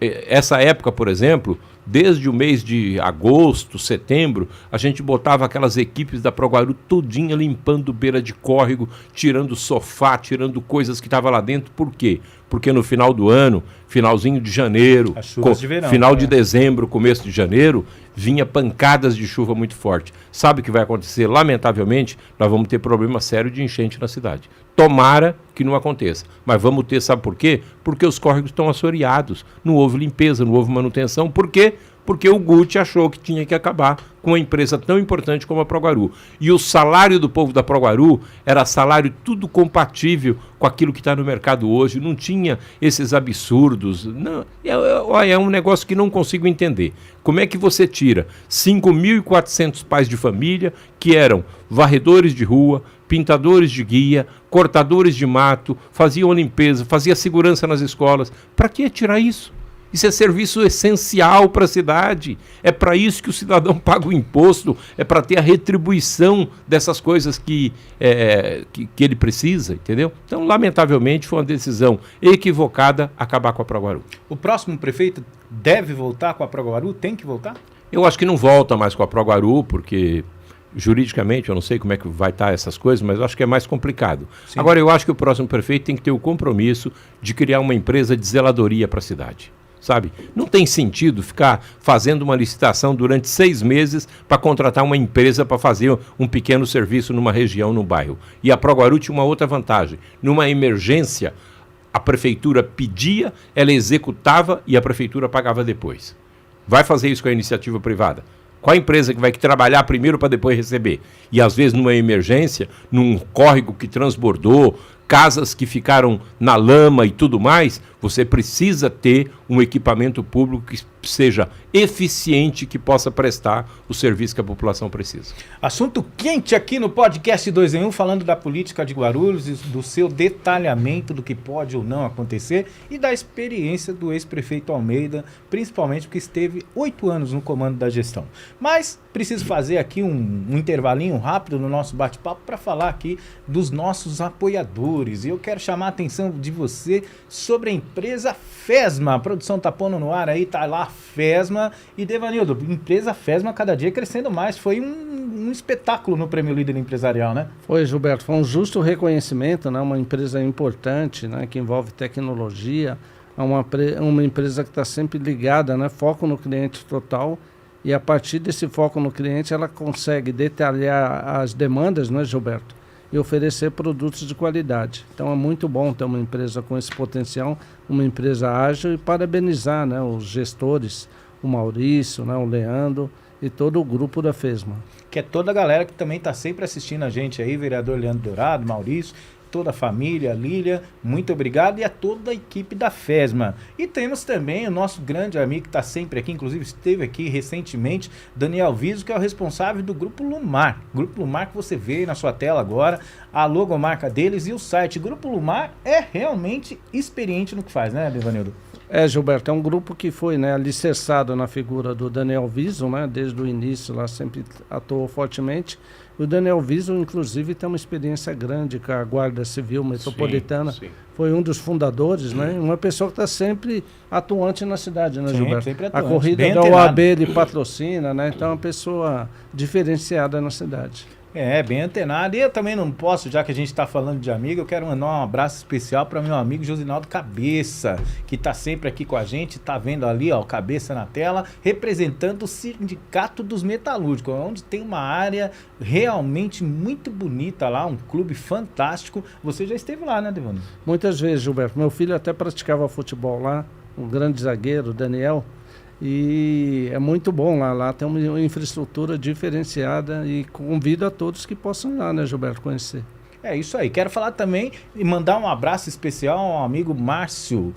Essa época, por exemplo, desde o mês de agosto, setembro, a gente botava aquelas equipes da ProGuaru todinha limpando beira de córrego, tirando sofá, tirando coisas que estavam lá dentro. Por quê? Porque no final do ano, finalzinho de janeiro, de verão, final de dezembro, começo de janeiro, vinha pancadas de chuva muito forte. Sabe o que vai acontecer? Lamentavelmente, nós vamos ter problema sério de enchente na cidade. Tomara que não aconteça. Mas vamos ter, sabe por quê? Porque os córregos estão assoreados. Não houve limpeza, não houve manutenção. Por quê? Porque o Guti achou que tinha que acabar com uma empresa tão importante como a ProGuaru. E o salário do povo da ProGuaru era salário tudo compatível com aquilo que está no mercado hoje. Não tinha esses absurdos. Não, é um negócio que não consigo entender. Como é que você tira 5.400 pais de família que eram varredores de rua, pintadores de guia, cortadores de mato, faziam limpeza, faziam segurança nas escolas? Para que tirar isso? Isso é serviço essencial para a cidade. É para isso que o cidadão paga o imposto, é para ter a retribuição dessas coisas que ele precisa, entendeu? Então, lamentavelmente, foi uma decisão equivocada acabar com a ProGuaru. O próximo prefeito deve voltar com a ProGuaru? Tem que voltar? Eu acho que não volta mais com a ProGuaru, porque juridicamente eu não sei como é que vai estar essas coisas, mas eu acho que é mais complicado. Sim. Agora, eu acho que o próximo prefeito tem que ter o compromisso de criar uma empresa de zeladoria para a cidade. Sabe? Não tem sentido ficar fazendo uma licitação durante 6 meses para contratar uma empresa para fazer um pequeno serviço numa região, num bairro. E a ProGuaru tinha uma outra vantagem. Numa emergência, a prefeitura pedia, ela executava e a prefeitura pagava depois. Vai fazer isso com a iniciativa privada? Qual a empresa que vai trabalhar primeiro para depois receber? E às vezes numa emergência, num córrego que transbordou, casas que ficaram na lama e tudo mais, você precisa ter um equipamento público que seja eficiente, que possa prestar o serviço que a população precisa. Assunto quente aqui no podcast 2 em 1, falando da política de Guarulhos, do seu detalhamento do que pode ou não acontecer e da experiência do ex-prefeito Almeida, principalmente porque esteve 8 anos no comando da gestão. Mas preciso fazer aqui um intervalinho rápido no nosso bate-papo para falar aqui dos nossos apoiadores. patrocinadores. E eu quero chamar a atenção de você sobre a empresa Fesma. A produção tá pondo no ar aí, tá lá Fesma. E Devanildo, empresa Fesma cada dia crescendo mais. Foi um espetáculo no Prêmio Líder Empresarial, né? Foi, Gilberto, foi um justo reconhecimento, né? Uma empresa importante, né? Que envolve tecnologia, uma empresa que está sempre ligada, né? Foco no cliente total. E a partir desse foco no cliente, ela consegue detalhar as demandas, né, Gilberto? E oferecer produtos de qualidade. Então é muito bom ter uma empresa com esse potencial, uma empresa ágil, e parabenizar, né, os gestores, o Maurício, né, o Leandro e todo o grupo da Fesma. Que é toda a galera que também está sempre assistindo a gente aí, vereador Leandro Dourado, Maurício, toda a família, Lília, muito obrigado, e a toda a equipe da Fesma. E temos também o nosso grande amigo que está sempre aqui, inclusive esteve aqui recentemente, Daniel Viso, que é o responsável do Grupo Lumar. Grupo Lumar que você vê na sua tela agora, a logomarca deles e o site. Grupo Lumar é realmente experiente no que faz, né, Devanildo? Gilberto, é um grupo que foi, né, alicerçado na figura do Daniel Viso, né, desde o início lá sempre atuou fortemente. O Daniel Viso, inclusive, tem uma experiência grande com a Guarda Civil Metropolitana. Sim. Foi um dos fundadores, né? Uma pessoa que está sempre atuante na cidade, né, Gilberto? Sempre atuante. A corrida Bem da antenado. OAB ele patrocina, né? Então é uma pessoa diferenciada na cidade. É, bem antenado. E eu também não posso, já que a gente está falando de amigo, eu quero mandar um abraço especial para meu amigo Josinaldo Cabeça, que está sempre aqui com a gente, está vendo ali, ó, o Cabeça na tela, representando o Sindicato dos Metalúrgicos, onde tem uma área realmente muito bonita lá, um clube fantástico. Você já esteve lá, né, Devano? Muitas vezes, Gilberto. Meu filho até praticava futebol lá, um grande zagueiro, Daniel. E é muito bom lá. Lá tem uma infraestrutura diferenciada e convido a todos que possam ir lá, né, Gilberto, conhecer. É isso aí. Quero falar também e mandar um abraço especial ao amigo Márcio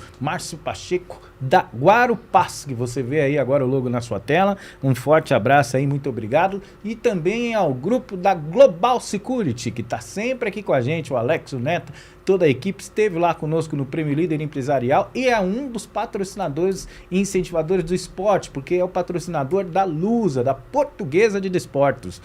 Pacheco, da Guarupás, que você vê aí agora o logo na sua tela. Um forte abraço aí, muito obrigado. E também ao grupo da Global Security, que está sempre aqui com a gente, o Alex, o Neto, toda a equipe esteve lá conosco no Prêmio Líder Empresarial e é um dos patrocinadores e incentivadores do esporte, porque é o patrocinador da Lusa, da Portuguesa de Desportos.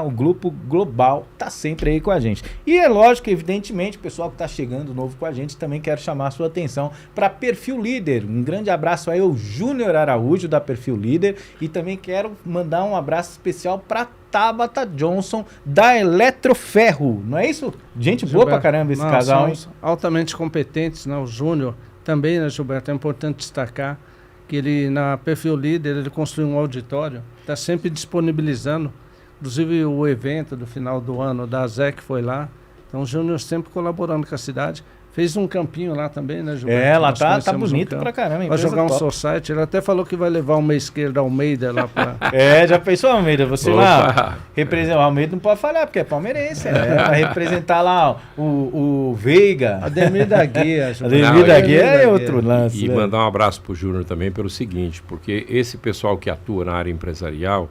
O grupo global está sempre aí com a gente. E é lógico, evidentemente, o pessoal que está chegando novo com a gente, também quero chamar a sua atenção para Perfil Líder. Um grande abraço aí ao Júnior Araújo, da Perfil Líder, e também quero mandar um abraço especial para Tabata Johnson, da Eletroferro, não é isso? Gente boa pra caramba esse casal, hein? Altamente competentes, né? O Júnior também, né, Gilberto? É importante destacar que ele, na Perfil Líder, ele construiu um auditório, está sempre disponibilizando, inclusive o evento do final do ano da ZEC foi lá, então o Júnior sempre colaborando com a cidade. Fez um campinho lá também, né, Gilberto? Lá tá bonito pra caramba. Vai jogar um society. Ele até falou que vai levar uma esquerda Almeida lá pra... Já pensou, Almeida? Você lá, representa o Almeida, não pode falhar, porque é palmeirense, vai representar lá o Veiga. Ademir da Guia. Ademir da Guia é outro lance. E mandar um abraço pro Júnior também pelo seguinte, porque esse pessoal que atua na área empresarial,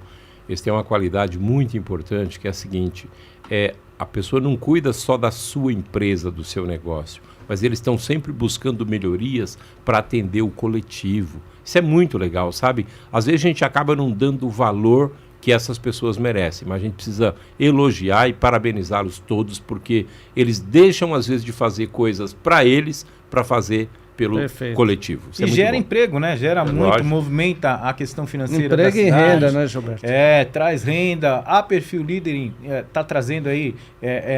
eles têm uma qualidade muito importante, que é a seguinte, a pessoa não cuida só da sua empresa, do seu negócio, mas eles estão sempre buscando melhorias para atender o coletivo. Isso é muito legal, sabe? Às vezes a gente acaba não dando o valor que essas pessoas merecem, mas a gente precisa elogiar e parabenizá-los todos, porque eles deixam às vezes de fazer coisas para eles, para fazer pelo coletivo. Isso e gera emprego, né? Gera muito, lógico. Movimenta a questão financeira emprego da cidade. E renda, né, Gilberto? Traz renda. A Perfil Líder está trazendo aí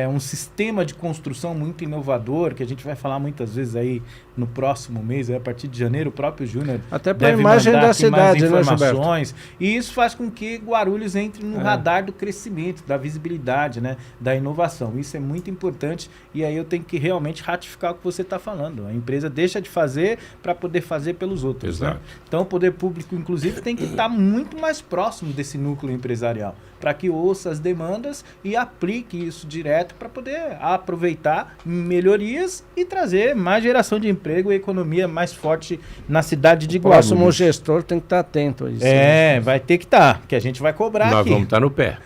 um sistema de construção muito inovador, que a gente vai falar muitas vezes aí no próximo mês, a partir de janeiro, o próprio Júnior até para a imagem da cidade, mais informações, né, e isso faz com que Guarulhos entre no radar do crescimento, da visibilidade, né, da inovação. Isso é muito importante e aí eu tenho que realmente ratificar o que você está falando. A empresa deixa de fazer para poder fazer pelos outros. Exato. Né? Então o poder público, inclusive, tem que estar muito mais próximo desse núcleo empresarial, para que ouça as demandas e aplique isso direto para poder aproveitar melhorias e trazer mais geração de emprego e economia mais forte na cidade de Guarulhos. O próximo gestor tem que estar atento a isso. Vai ter que estar, que a gente vai cobrar aqui. Nós vamos estar no pé.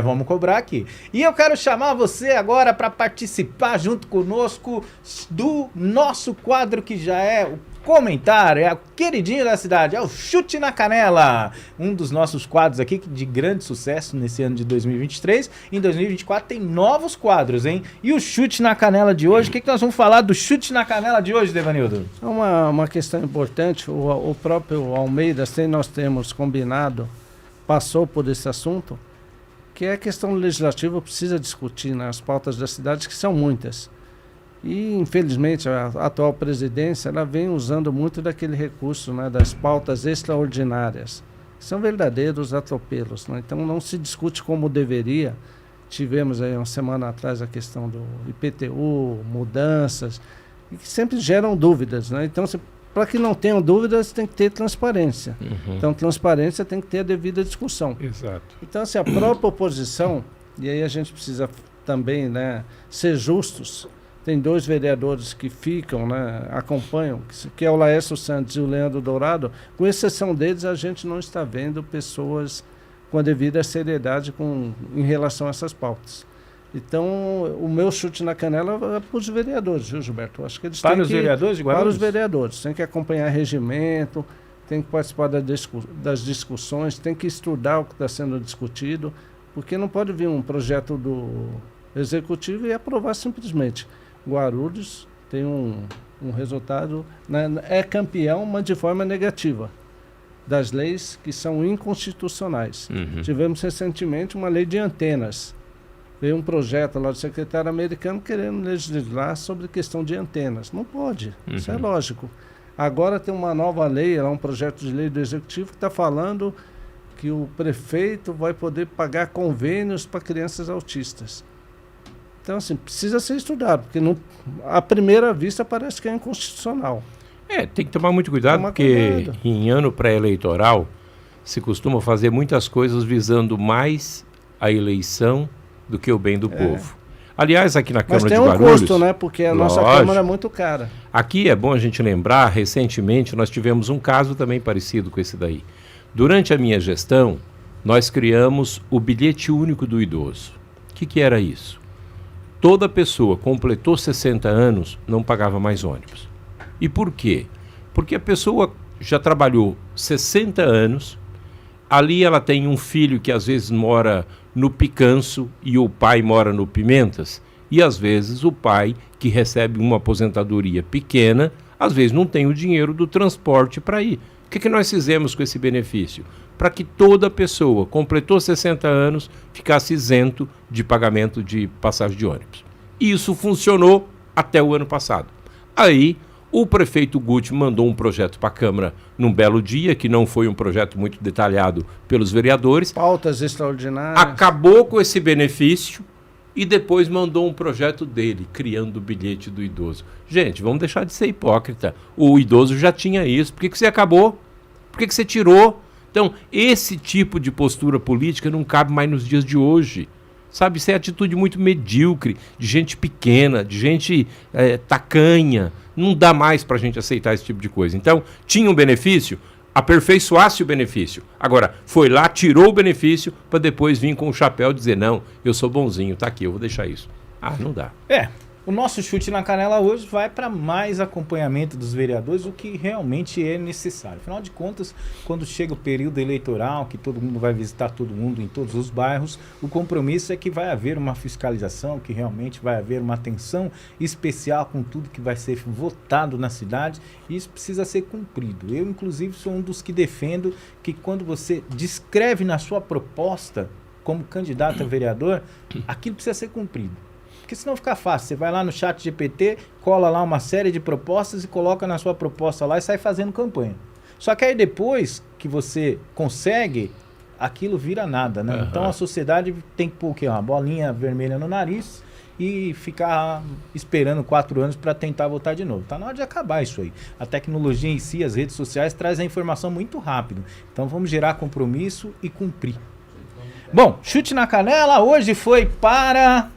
Vamos cobrar aqui. E eu quero chamar você agora para participar junto conosco do nosso quadro, que já é o comentar, é o queridinho da cidade, é o Chute na Canela, um dos nossos quadros aqui de grande sucesso nesse ano de 2023. Em 2024 tem novos quadros, hein? E o Chute na Canela de hoje, o que nós vamos falar do Chute na Canela de hoje, Devanildo? É uma questão importante, o próprio Almeida, sem nós temos combinado, passou por esse assunto, que é a questão legislativa, precisa discutir nas pautas da cidade, que são muitas. E, infelizmente, a atual presidência ela vem usando muito daquele recurso, né, das pautas extraordinárias. São verdadeiros atropelos, né? Então, não se discute como deveria. Tivemos aí uma semana atrás a questão do IPTU, mudanças, e que sempre geram dúvidas, né? Então, para que não tenham dúvidas, tem que ter transparência. Então, transparência tem que ter a devida discussão. Exato. Então, assim, a própria oposição, e aí a gente precisa também, né, ser justos. Tem 2 vereadores que ficam, né, acompanham, que é o Laércio Santos e o Leandro Dourado. Com exceção deles, a gente não está vendo pessoas com a devida seriedade em relação a essas pautas. Então, o meu chute na canela é para os vereadores, viu, Gilberto? Acho que eles para os vereadores de Guarulhos? Para os vereadores. Tem que acompanhar regimento, tem que participar das discussões, tem que estudar o que está sendo discutido, porque não pode vir um projeto do executivo e aprovar simplesmente. Guarulhos tem um resultado, né, é campeão, mas de forma negativa, das leis que são inconstitucionais. Tivemos recentemente uma lei de antenas. Veio um projeto lá do secretário americano querendo legislar sobre questão de antenas. Não pode, isso é lógico. Agora tem uma nova lei, um projeto de lei do executivo que está falando que o prefeito vai poder pagar convênios para crianças autistas. Então, assim, precisa ser estudado, porque à primeira vista parece que é inconstitucional. Tem que tomar muito cuidado, porque em ano pré-eleitoral se costuma fazer muitas coisas visando mais a eleição do que o bem do povo. Aliás, aqui na Câmara de Guarulhos... Mas tem um custo, né? Porque a nossa Câmara é muito cara. Aqui é bom a gente lembrar, recentemente nós tivemos um caso também parecido com esse daí. Durante a minha gestão, nós criamos o bilhete único do idoso. O que era isso? Toda pessoa completou 60 anos, não pagava mais ônibus. E por quê? Porque a pessoa já trabalhou 60 anos, ali ela tem um filho que às vezes mora no Picanço e o pai mora no Pimentas, e às vezes o pai, que recebe uma aposentadoria pequena, às vezes não tem o dinheiro do transporte para ir. O que nós fizemos com esse benefício? Para que toda pessoa completou 60 anos ficasse isento de pagamento de passagem de ônibus. Isso funcionou até o ano passado. Aí o prefeito Guti mandou um projeto para a Câmara num belo dia, que não foi um projeto muito detalhado pelos vereadores. Pautas extraordinárias. Acabou com esse benefício e depois mandou um projeto dele, criando o bilhete do idoso. Gente, vamos deixar de ser hipócrita. O idoso já tinha isso. Por que você acabou? Por que você tirou? Então, esse tipo de postura política não cabe mais nos dias de hoje. Sabe, isso é atitude muito medíocre, de gente pequena, de gente tacanha. Não dá mais para a gente aceitar esse tipo de coisa. Então, tinha um benefício, aperfeiçoasse o benefício. Agora, foi lá, tirou o benefício, para depois vir com o chapéu e dizer, não, eu sou bonzinho, tá aqui, eu vou deixar isso. Não dá. O nosso chute na canela hoje vai para mais acompanhamento dos vereadores, o que realmente é necessário. Afinal de contas, quando chega o período eleitoral, que todo mundo vai visitar todo mundo em todos os bairros, o compromisso é que vai haver uma fiscalização, que realmente vai haver uma atenção especial com tudo que vai ser votado na cidade, e isso precisa ser cumprido. Eu, inclusive, sou um dos que defendo que quando você descreve na sua proposta como candidato a vereador, aquilo precisa ser cumprido. Porque senão fica fácil, você vai lá no chat GPT, cola lá uma série de propostas e coloca na sua proposta lá e sai fazendo campanha. Só que aí depois que você consegue, aquilo vira nada, né? Então a sociedade tem que pôr o quê? Uma bolinha vermelha no nariz e ficar esperando 4 anos para tentar votar de novo. Tá na hora de acabar isso aí. A tecnologia em si, as redes sociais, traz a informação muito rápido. Então vamos gerar compromisso e cumprir. Bom, chute na canela hoje foi para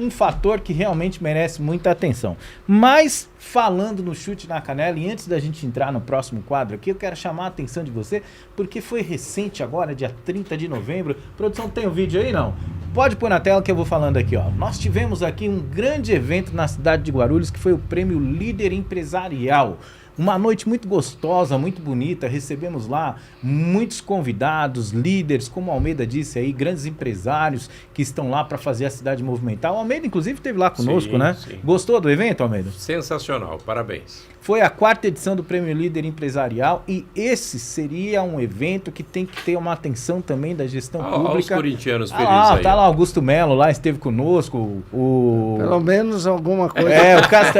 um fator que realmente merece muita atenção. Mas, falando no chute na canela, e antes da gente entrar no próximo quadro aqui, eu quero chamar a atenção de você, porque foi recente agora, dia 30 de novembro. Produção, tem o vídeo aí, não? Pode pôr na tela que eu vou falando aqui, ó. Nós tivemos aqui um grande evento na cidade de Guarulhos, que foi o Prêmio Líder Empresarial. Uma noite muito gostosa, muito bonita. Recebemos lá muitos convidados, líderes, como o Almeida disse aí, grandes empresários que estão lá para fazer a cidade movimentar. O Almeida, inclusive, esteve lá conosco, Sim, né? sim. Gostou do evento, Almeida? Sensacional, parabéns. Foi a 4ª edição do Prêmio Líder Empresarial e esse seria um evento que tem que ter uma atenção também da gestão pública. Olha os corintianos felizes aí. Tá lá Augusto Melo, lá esteve conosco. Pelo menos alguma coisa.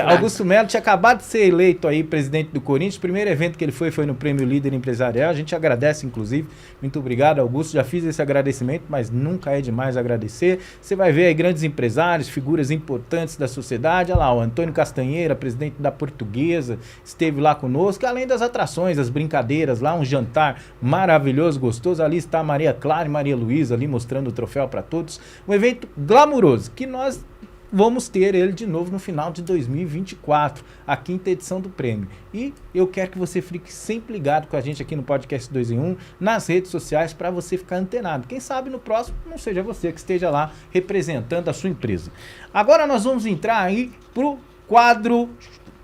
O Augusto Melo tinha acabado de ser eleito aí presidente do Corinthians. O primeiro evento que ele foi no Prêmio Líder Empresarial. A gente agradece, inclusive. Muito obrigado, Augusto. Já fiz esse agradecimento, mas nunca é demais agradecer. Você vai ver aí grandes empresários, figuras importantes da sociedade. Olha lá, o Antônio Castanheira, presidente da Portuguesa, esteve lá conosco, além das atrações, as brincadeiras lá, um jantar maravilhoso, gostoso. Ali está a Maria Clara e Maria Luísa ali mostrando o troféu para todos. Um evento glamuroso, que nós vamos ter ele de novo no final de 2024, a 5ª edição do prêmio. E eu quero que você fique sempre ligado com a gente aqui no Podcast 2 em 1, nas redes sociais, para você ficar antenado. Quem sabe no próximo não seja você que esteja lá representando a sua empresa. Agora nós vamos entrar aí pro quadro...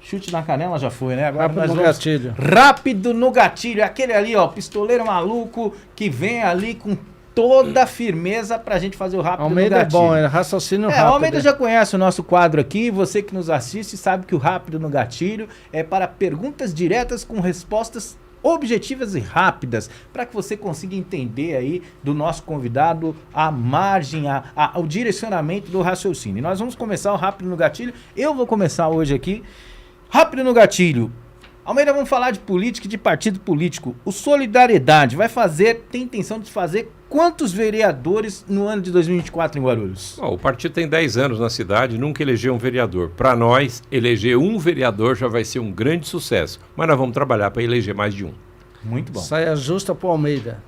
Chute na canela já foi, né? Agora Rápido no gatilho. Rápido no gatilho. Aquele ali, ó, pistoleiro maluco que vem ali com toda a firmeza pra gente fazer o rápido Almeida no gatilho. é bom, é raciocínio rápido. O Almeida já conhece o nosso quadro aqui. Você que nos assiste sabe que o rápido no gatilho é para perguntas diretas com respostas objetivas e rápidas, para que você consiga entender aí do nosso convidado a margem, o direcionamento do raciocínio. Nós vamos começar o rápido no gatilho. Eu vou começar hoje aqui. Rápido no gatilho. Almeida, vamos falar de política e de partido político. O Solidariedade tem intenção de fazer quantos vereadores no ano de 2024 em Guarulhos? O partido tem 10 anos na cidade, nunca elegeu um vereador. Para nós, eleger um vereador já vai ser um grande sucesso. Mas nós vamos trabalhar para eleger mais de um. Muito bom. Saia justa para o Almeida.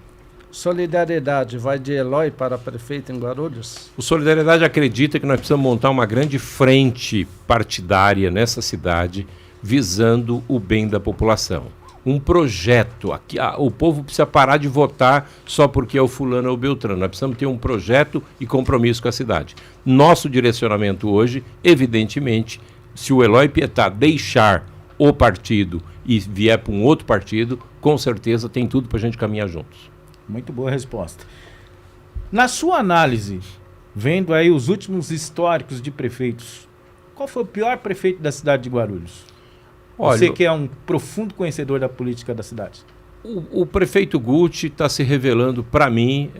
Solidariedade vai de Eloy para prefeito em Guarulhos? O Solidariedade acredita que nós precisamos montar uma grande frente partidária nessa cidade, visando o bem da população. Um projeto. O povo precisa parar de votar só porque é o fulano ou o Beltrano. Nós precisamos ter um projeto e compromisso com a cidade. Nosso direcionamento hoje, evidentemente, se o Eloy Pietá deixar o partido e vier para um outro partido, com certeza tem tudo para a gente caminhar juntos. Muito boa resposta. Na sua análise, vendo aí os últimos históricos de prefeitos, qual foi o pior prefeito da cidade de Guarulhos? Olha, você que é um profundo conhecedor da política da cidade. O prefeito Gucci está se revelando, para mim,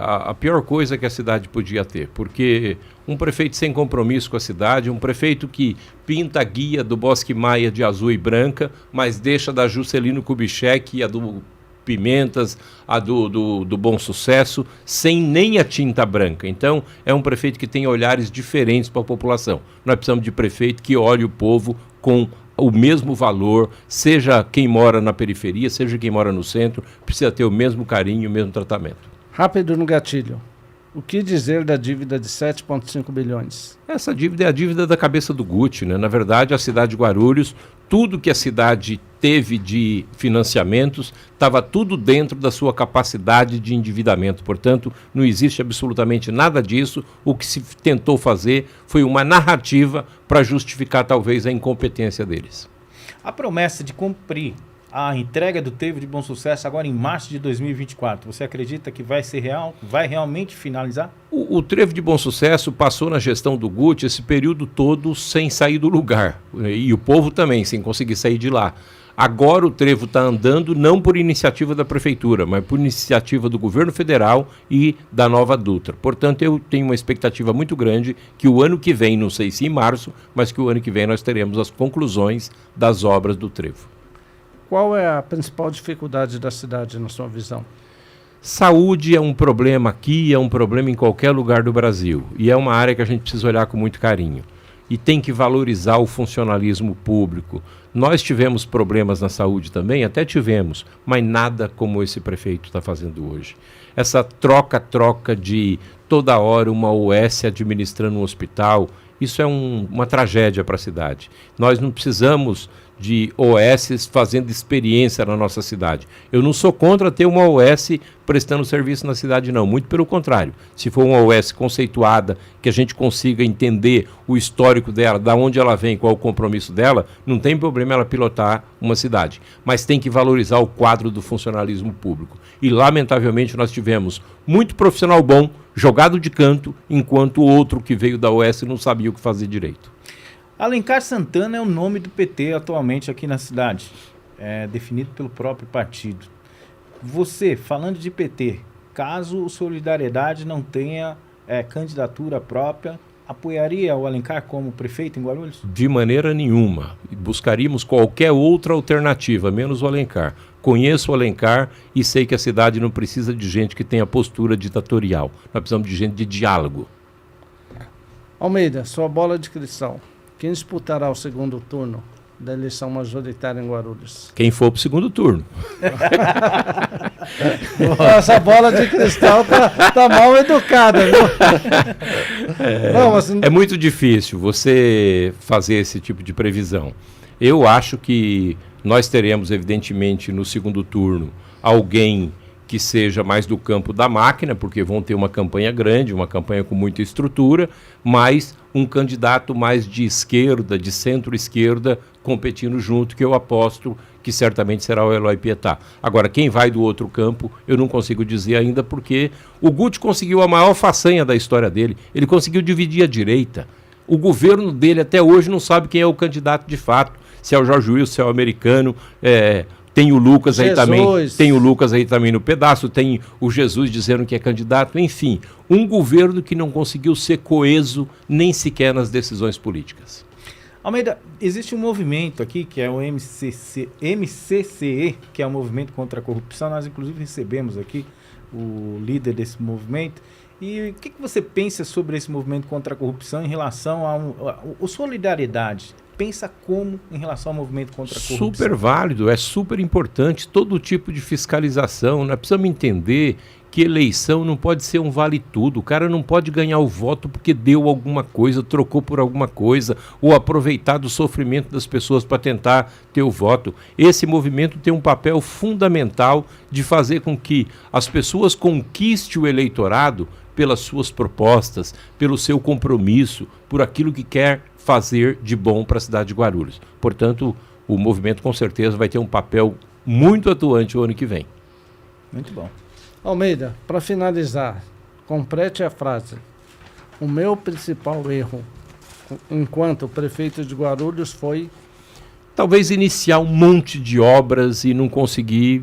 a pior coisa que a cidade podia ter, porque um prefeito sem compromisso com a cidade, um prefeito que pinta a guia do Bosque Maia de azul e branca, mas deixa da Juscelino Kubitschek e a do Pimentas, a do Bom Sucesso, sem nem a tinta branca. Então, é um prefeito que tem olhares diferentes para a população. Nós precisamos de prefeito que olhe o povo com o mesmo valor, seja quem mora na periferia, seja quem mora no centro, precisa ter o mesmo carinho, o mesmo tratamento. Rápido no gatilho. O que dizer da dívida de 7,5 bilhões? Essa dívida é a dívida da cabeça do Gucci, né? Na verdade, a cidade de Guarulhos, tudo que a cidade teve de financiamentos, estava tudo dentro da sua capacidade de endividamento. Portanto, não existe absolutamente nada disso. O que se tentou fazer foi uma narrativa para justificar, talvez, a incompetência deles. A promessa de cumprir a entrega do Trevo de Bom Sucesso agora em março de 2024, você acredita que vai ser real? Vai realmente finalizar? O Trevo de Bom Sucesso passou na gestão do Gucci esse período todo sem sair do lugar. E o povo também, sem conseguir sair de lá. Agora o Trevo está andando não por iniciativa da Prefeitura, mas por iniciativa do Governo Federal e da Nova Dutra. Portanto, eu tenho uma expectativa muito grande que o ano que vem, não sei se em março, mas que o ano que vem nós teremos as conclusões das obras do Trevo. Qual é a principal dificuldade da cidade, na sua visão? Saúde é um problema aqui, é um problema em qualquer lugar do Brasil. E é uma área que a gente precisa olhar com muito carinho. E tem que valorizar o funcionalismo público. Nós tivemos problemas na saúde também, até tivemos, mas nada como esse prefeito está fazendo hoje. Essa troca de toda hora uma OS administrando um hospital, Isso é uma tragédia para a cidade. Nós não precisamos de OS fazendo experiência na nossa cidade. Eu não sou contra ter uma OS prestando serviço na cidade, não. Muito pelo contrário. Se for uma OS conceituada, que a gente consiga entender o histórico dela, da onde ela vem, qual é o compromisso dela, não tem problema ela pilotar uma cidade. Mas tem que valorizar o quadro do funcionalismo público. E, lamentavelmente, nós tivemos muito profissional bom jogado de canto, enquanto o outro que veio da OS não sabia o que fazer direito. Alencar Santana é o nome do PT atualmente aqui na cidade, definido pelo próprio partido. Você, falando de PT, caso o Solidariedade não tenha candidatura própria, apoiaria o Alencar como prefeito em Guarulhos? De maneira nenhuma. Buscaríamos qualquer outra alternativa, menos o Alencar. Conheço o Alencar e sei que a cidade não precisa de gente que tenha postura ditatorial. Nós precisamos de gente de diálogo. Almeida, sua bola de cristal. Quem disputará o segundo turno da eleição majoritária em Guarulhos? Quem for para o segundo turno. Essa bola de cristal tá mal educada, viu? É muito difícil você fazer esse tipo de previsão. Eu acho que nós teremos, evidentemente, no segundo turno, alguém que seja mais do campo da máquina, porque vão ter uma campanha grande, uma campanha com muita estrutura, mas um candidato mais de esquerda, de centro-esquerda, competindo junto, que eu aposto que certamente será o Eloy Pietá. Agora, quem vai do outro campo, eu não consigo dizer ainda, porque o Guti conseguiu a maior façanha da história dele. Ele conseguiu dividir a direita. O governo dele até hoje não sabe quem é o candidato de fato, se é o Jorge Wilson, se é o americano, tem o Lucas aí também, tem o Lucas aí também no pedaço, tem o Jesus dizendo que é candidato, enfim, um governo que não conseguiu ser coeso nem sequer nas decisões políticas. Almeida, existe um movimento aqui que é o MCCE, que é o Movimento contra a Corrupção. Nós inclusive recebemos aqui o líder desse movimento. E o que você pensa sobre esse movimento contra a corrupção em relação ao Solidariedade? Pensa como em relação ao movimento contra a corrupção? Super válido, é super importante todo tipo de fiscalização. Nós precisamos entender que eleição não pode ser um vale-tudo. O cara não pode ganhar o voto porque deu alguma coisa, trocou por alguma coisa, ou aproveitar do sofrimento das pessoas para tentar ter o voto. Esse movimento tem um papel fundamental de fazer com que as pessoas conquistem o eleitorado pelas suas propostas, pelo seu compromisso, por aquilo que quer fazer de bom para a cidade de Guarulhos. Portanto, o movimento com certeza vai ter um papel muito atuante o ano que vem. Muito bom. Almeida, para finalizar, complete a frase. O meu principal erro enquanto prefeito de Guarulhos foi... Talvez iniciar um monte de obras e não conseguir...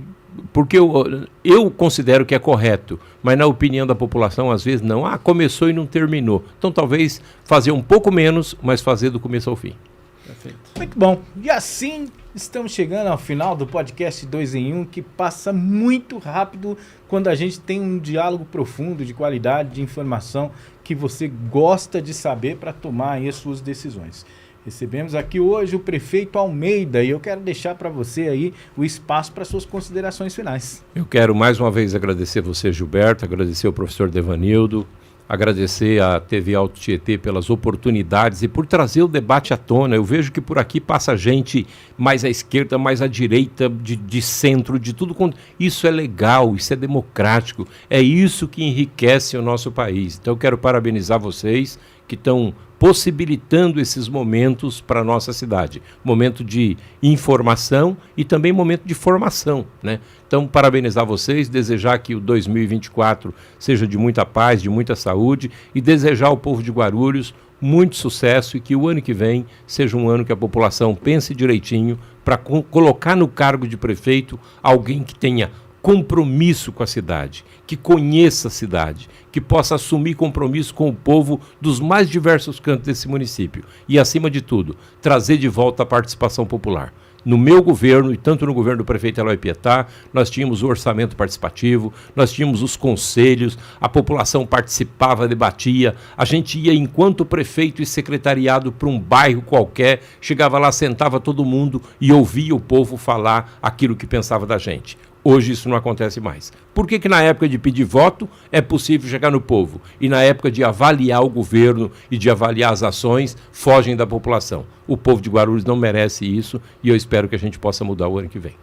Porque eu considero que é correto, mas na opinião da população, às vezes não. Começou e não terminou. Então, talvez fazer um pouco menos, mas fazer do começo ao fim. Perfeito. Muito bom. E assim, estamos chegando ao final do podcast 2 em 1, que passa muito rápido quando a gente tem um diálogo profundo, de qualidade, de informação que você gosta de saber para tomar aí as suas decisões. Recebemos aqui hoje o prefeito Almeida e eu quero deixar para você aí o espaço para suas considerações finais. Eu quero mais uma vez agradecer você, Gilberto, agradecer ao professor Devanildo, agradecer à TV Alto Tietê pelas oportunidades e por trazer o debate à tona. Eu vejo que por aqui passa gente mais à esquerda, mais à direita, de centro, de tudo. Isso é legal, isso é democrático, é isso que enriquece o nosso país. Então eu quero parabenizar vocês que estão possibilitando esses momentos para a nossa cidade. Momento de informação e também momento de formação, né? Então, parabenizar vocês, desejar que o 2024 seja de muita paz, de muita saúde e desejar ao povo de Guarulhos muito sucesso e que o ano que vem seja um ano que a população pense direitinho para colocar no cargo de prefeito alguém que tenha compromisso com a cidade, que conheça a cidade, que possa assumir compromisso com o povo dos mais diversos cantos desse município e, acima de tudo, trazer de volta a participação popular. No meu governo, e tanto no governo do prefeito Eloy Pietá, nós tínhamos o orçamento participativo, nós tínhamos os conselhos, a população participava, debatia, a gente ia enquanto prefeito e secretariado para um bairro qualquer, chegava lá, sentava todo mundo e ouvia o povo falar aquilo que pensava da gente. Hoje isso não acontece mais. Por que na época de pedir voto é possível chegar no povo e na época de avaliar o governo e de avaliar as ações fogem da população? O povo de Guarulhos não merece isso e eu espero que a gente possa mudar o ano que vem.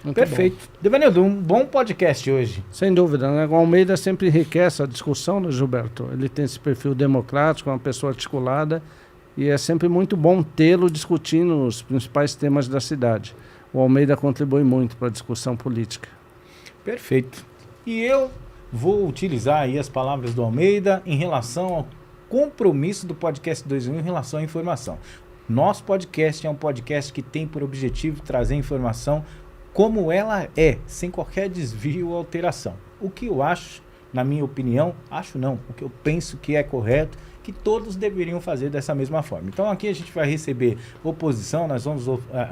Muito Perfeito. bom. Devanildo, um bom podcast hoje. Sem dúvida, né? O Almeida sempre enriquece a discussão, né, Gilberto? Ele tem esse perfil democrático, uma pessoa articulada, e é sempre muito bom tê-lo discutindo os principais temas da cidade. O Almeida contribui muito para a discussão política. Perfeito. E eu vou utilizar aí as palavras do Almeida em relação ao compromisso do podcast 2 em 1 em relação à informação. Nosso podcast é um podcast que tem por objetivo trazer informação como ela é, sem qualquer desvio ou alteração. O que eu acho, na minha opinião, o que eu penso que é correto, que todos deveriam fazer dessa mesma forma. Então aqui a gente vai receber oposição, nós vamos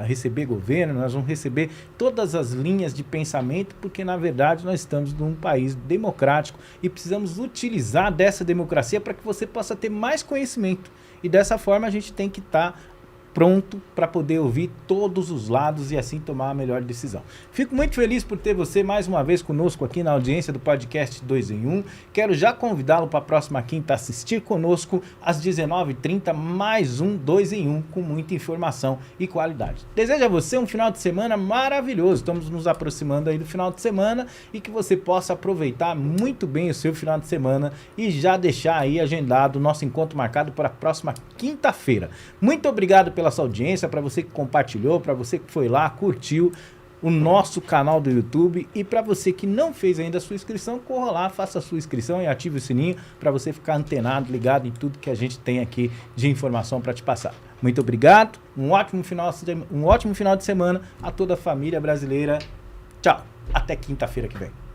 receber governo, nós vamos receber todas as linhas de pensamento, porque na verdade nós estamos num país democrático e precisamos utilizar dessa democracia para que você possa ter mais conhecimento. E dessa forma a gente tem que estar pronto para poder ouvir todos os lados e assim tomar a melhor decisão. Fico muito feliz por ter você mais uma vez conosco aqui na audiência do podcast 2 em 1. Quero já convidá-lo para a próxima quinta assistir conosco às 19h30, mais um 2 em 1 com muita informação e qualidade. Desejo a você um final de semana maravilhoso. Estamos nos aproximando aí do final de semana e que você possa aproveitar muito bem o seu final de semana e já deixar aí agendado o nosso encontro marcado para a próxima quinta-feira. Muito obrigado pela sua audiência, para você que compartilhou, para você que foi lá, curtiu o nosso canal do YouTube e para você que não fez ainda a sua inscrição, corra lá, faça a sua inscrição e ative o sininho para você ficar antenado, ligado em tudo que a gente tem aqui de informação para te passar. Muito obrigado, um ótimo final de semana a toda a família brasileira. Tchau, até quinta-feira que vem.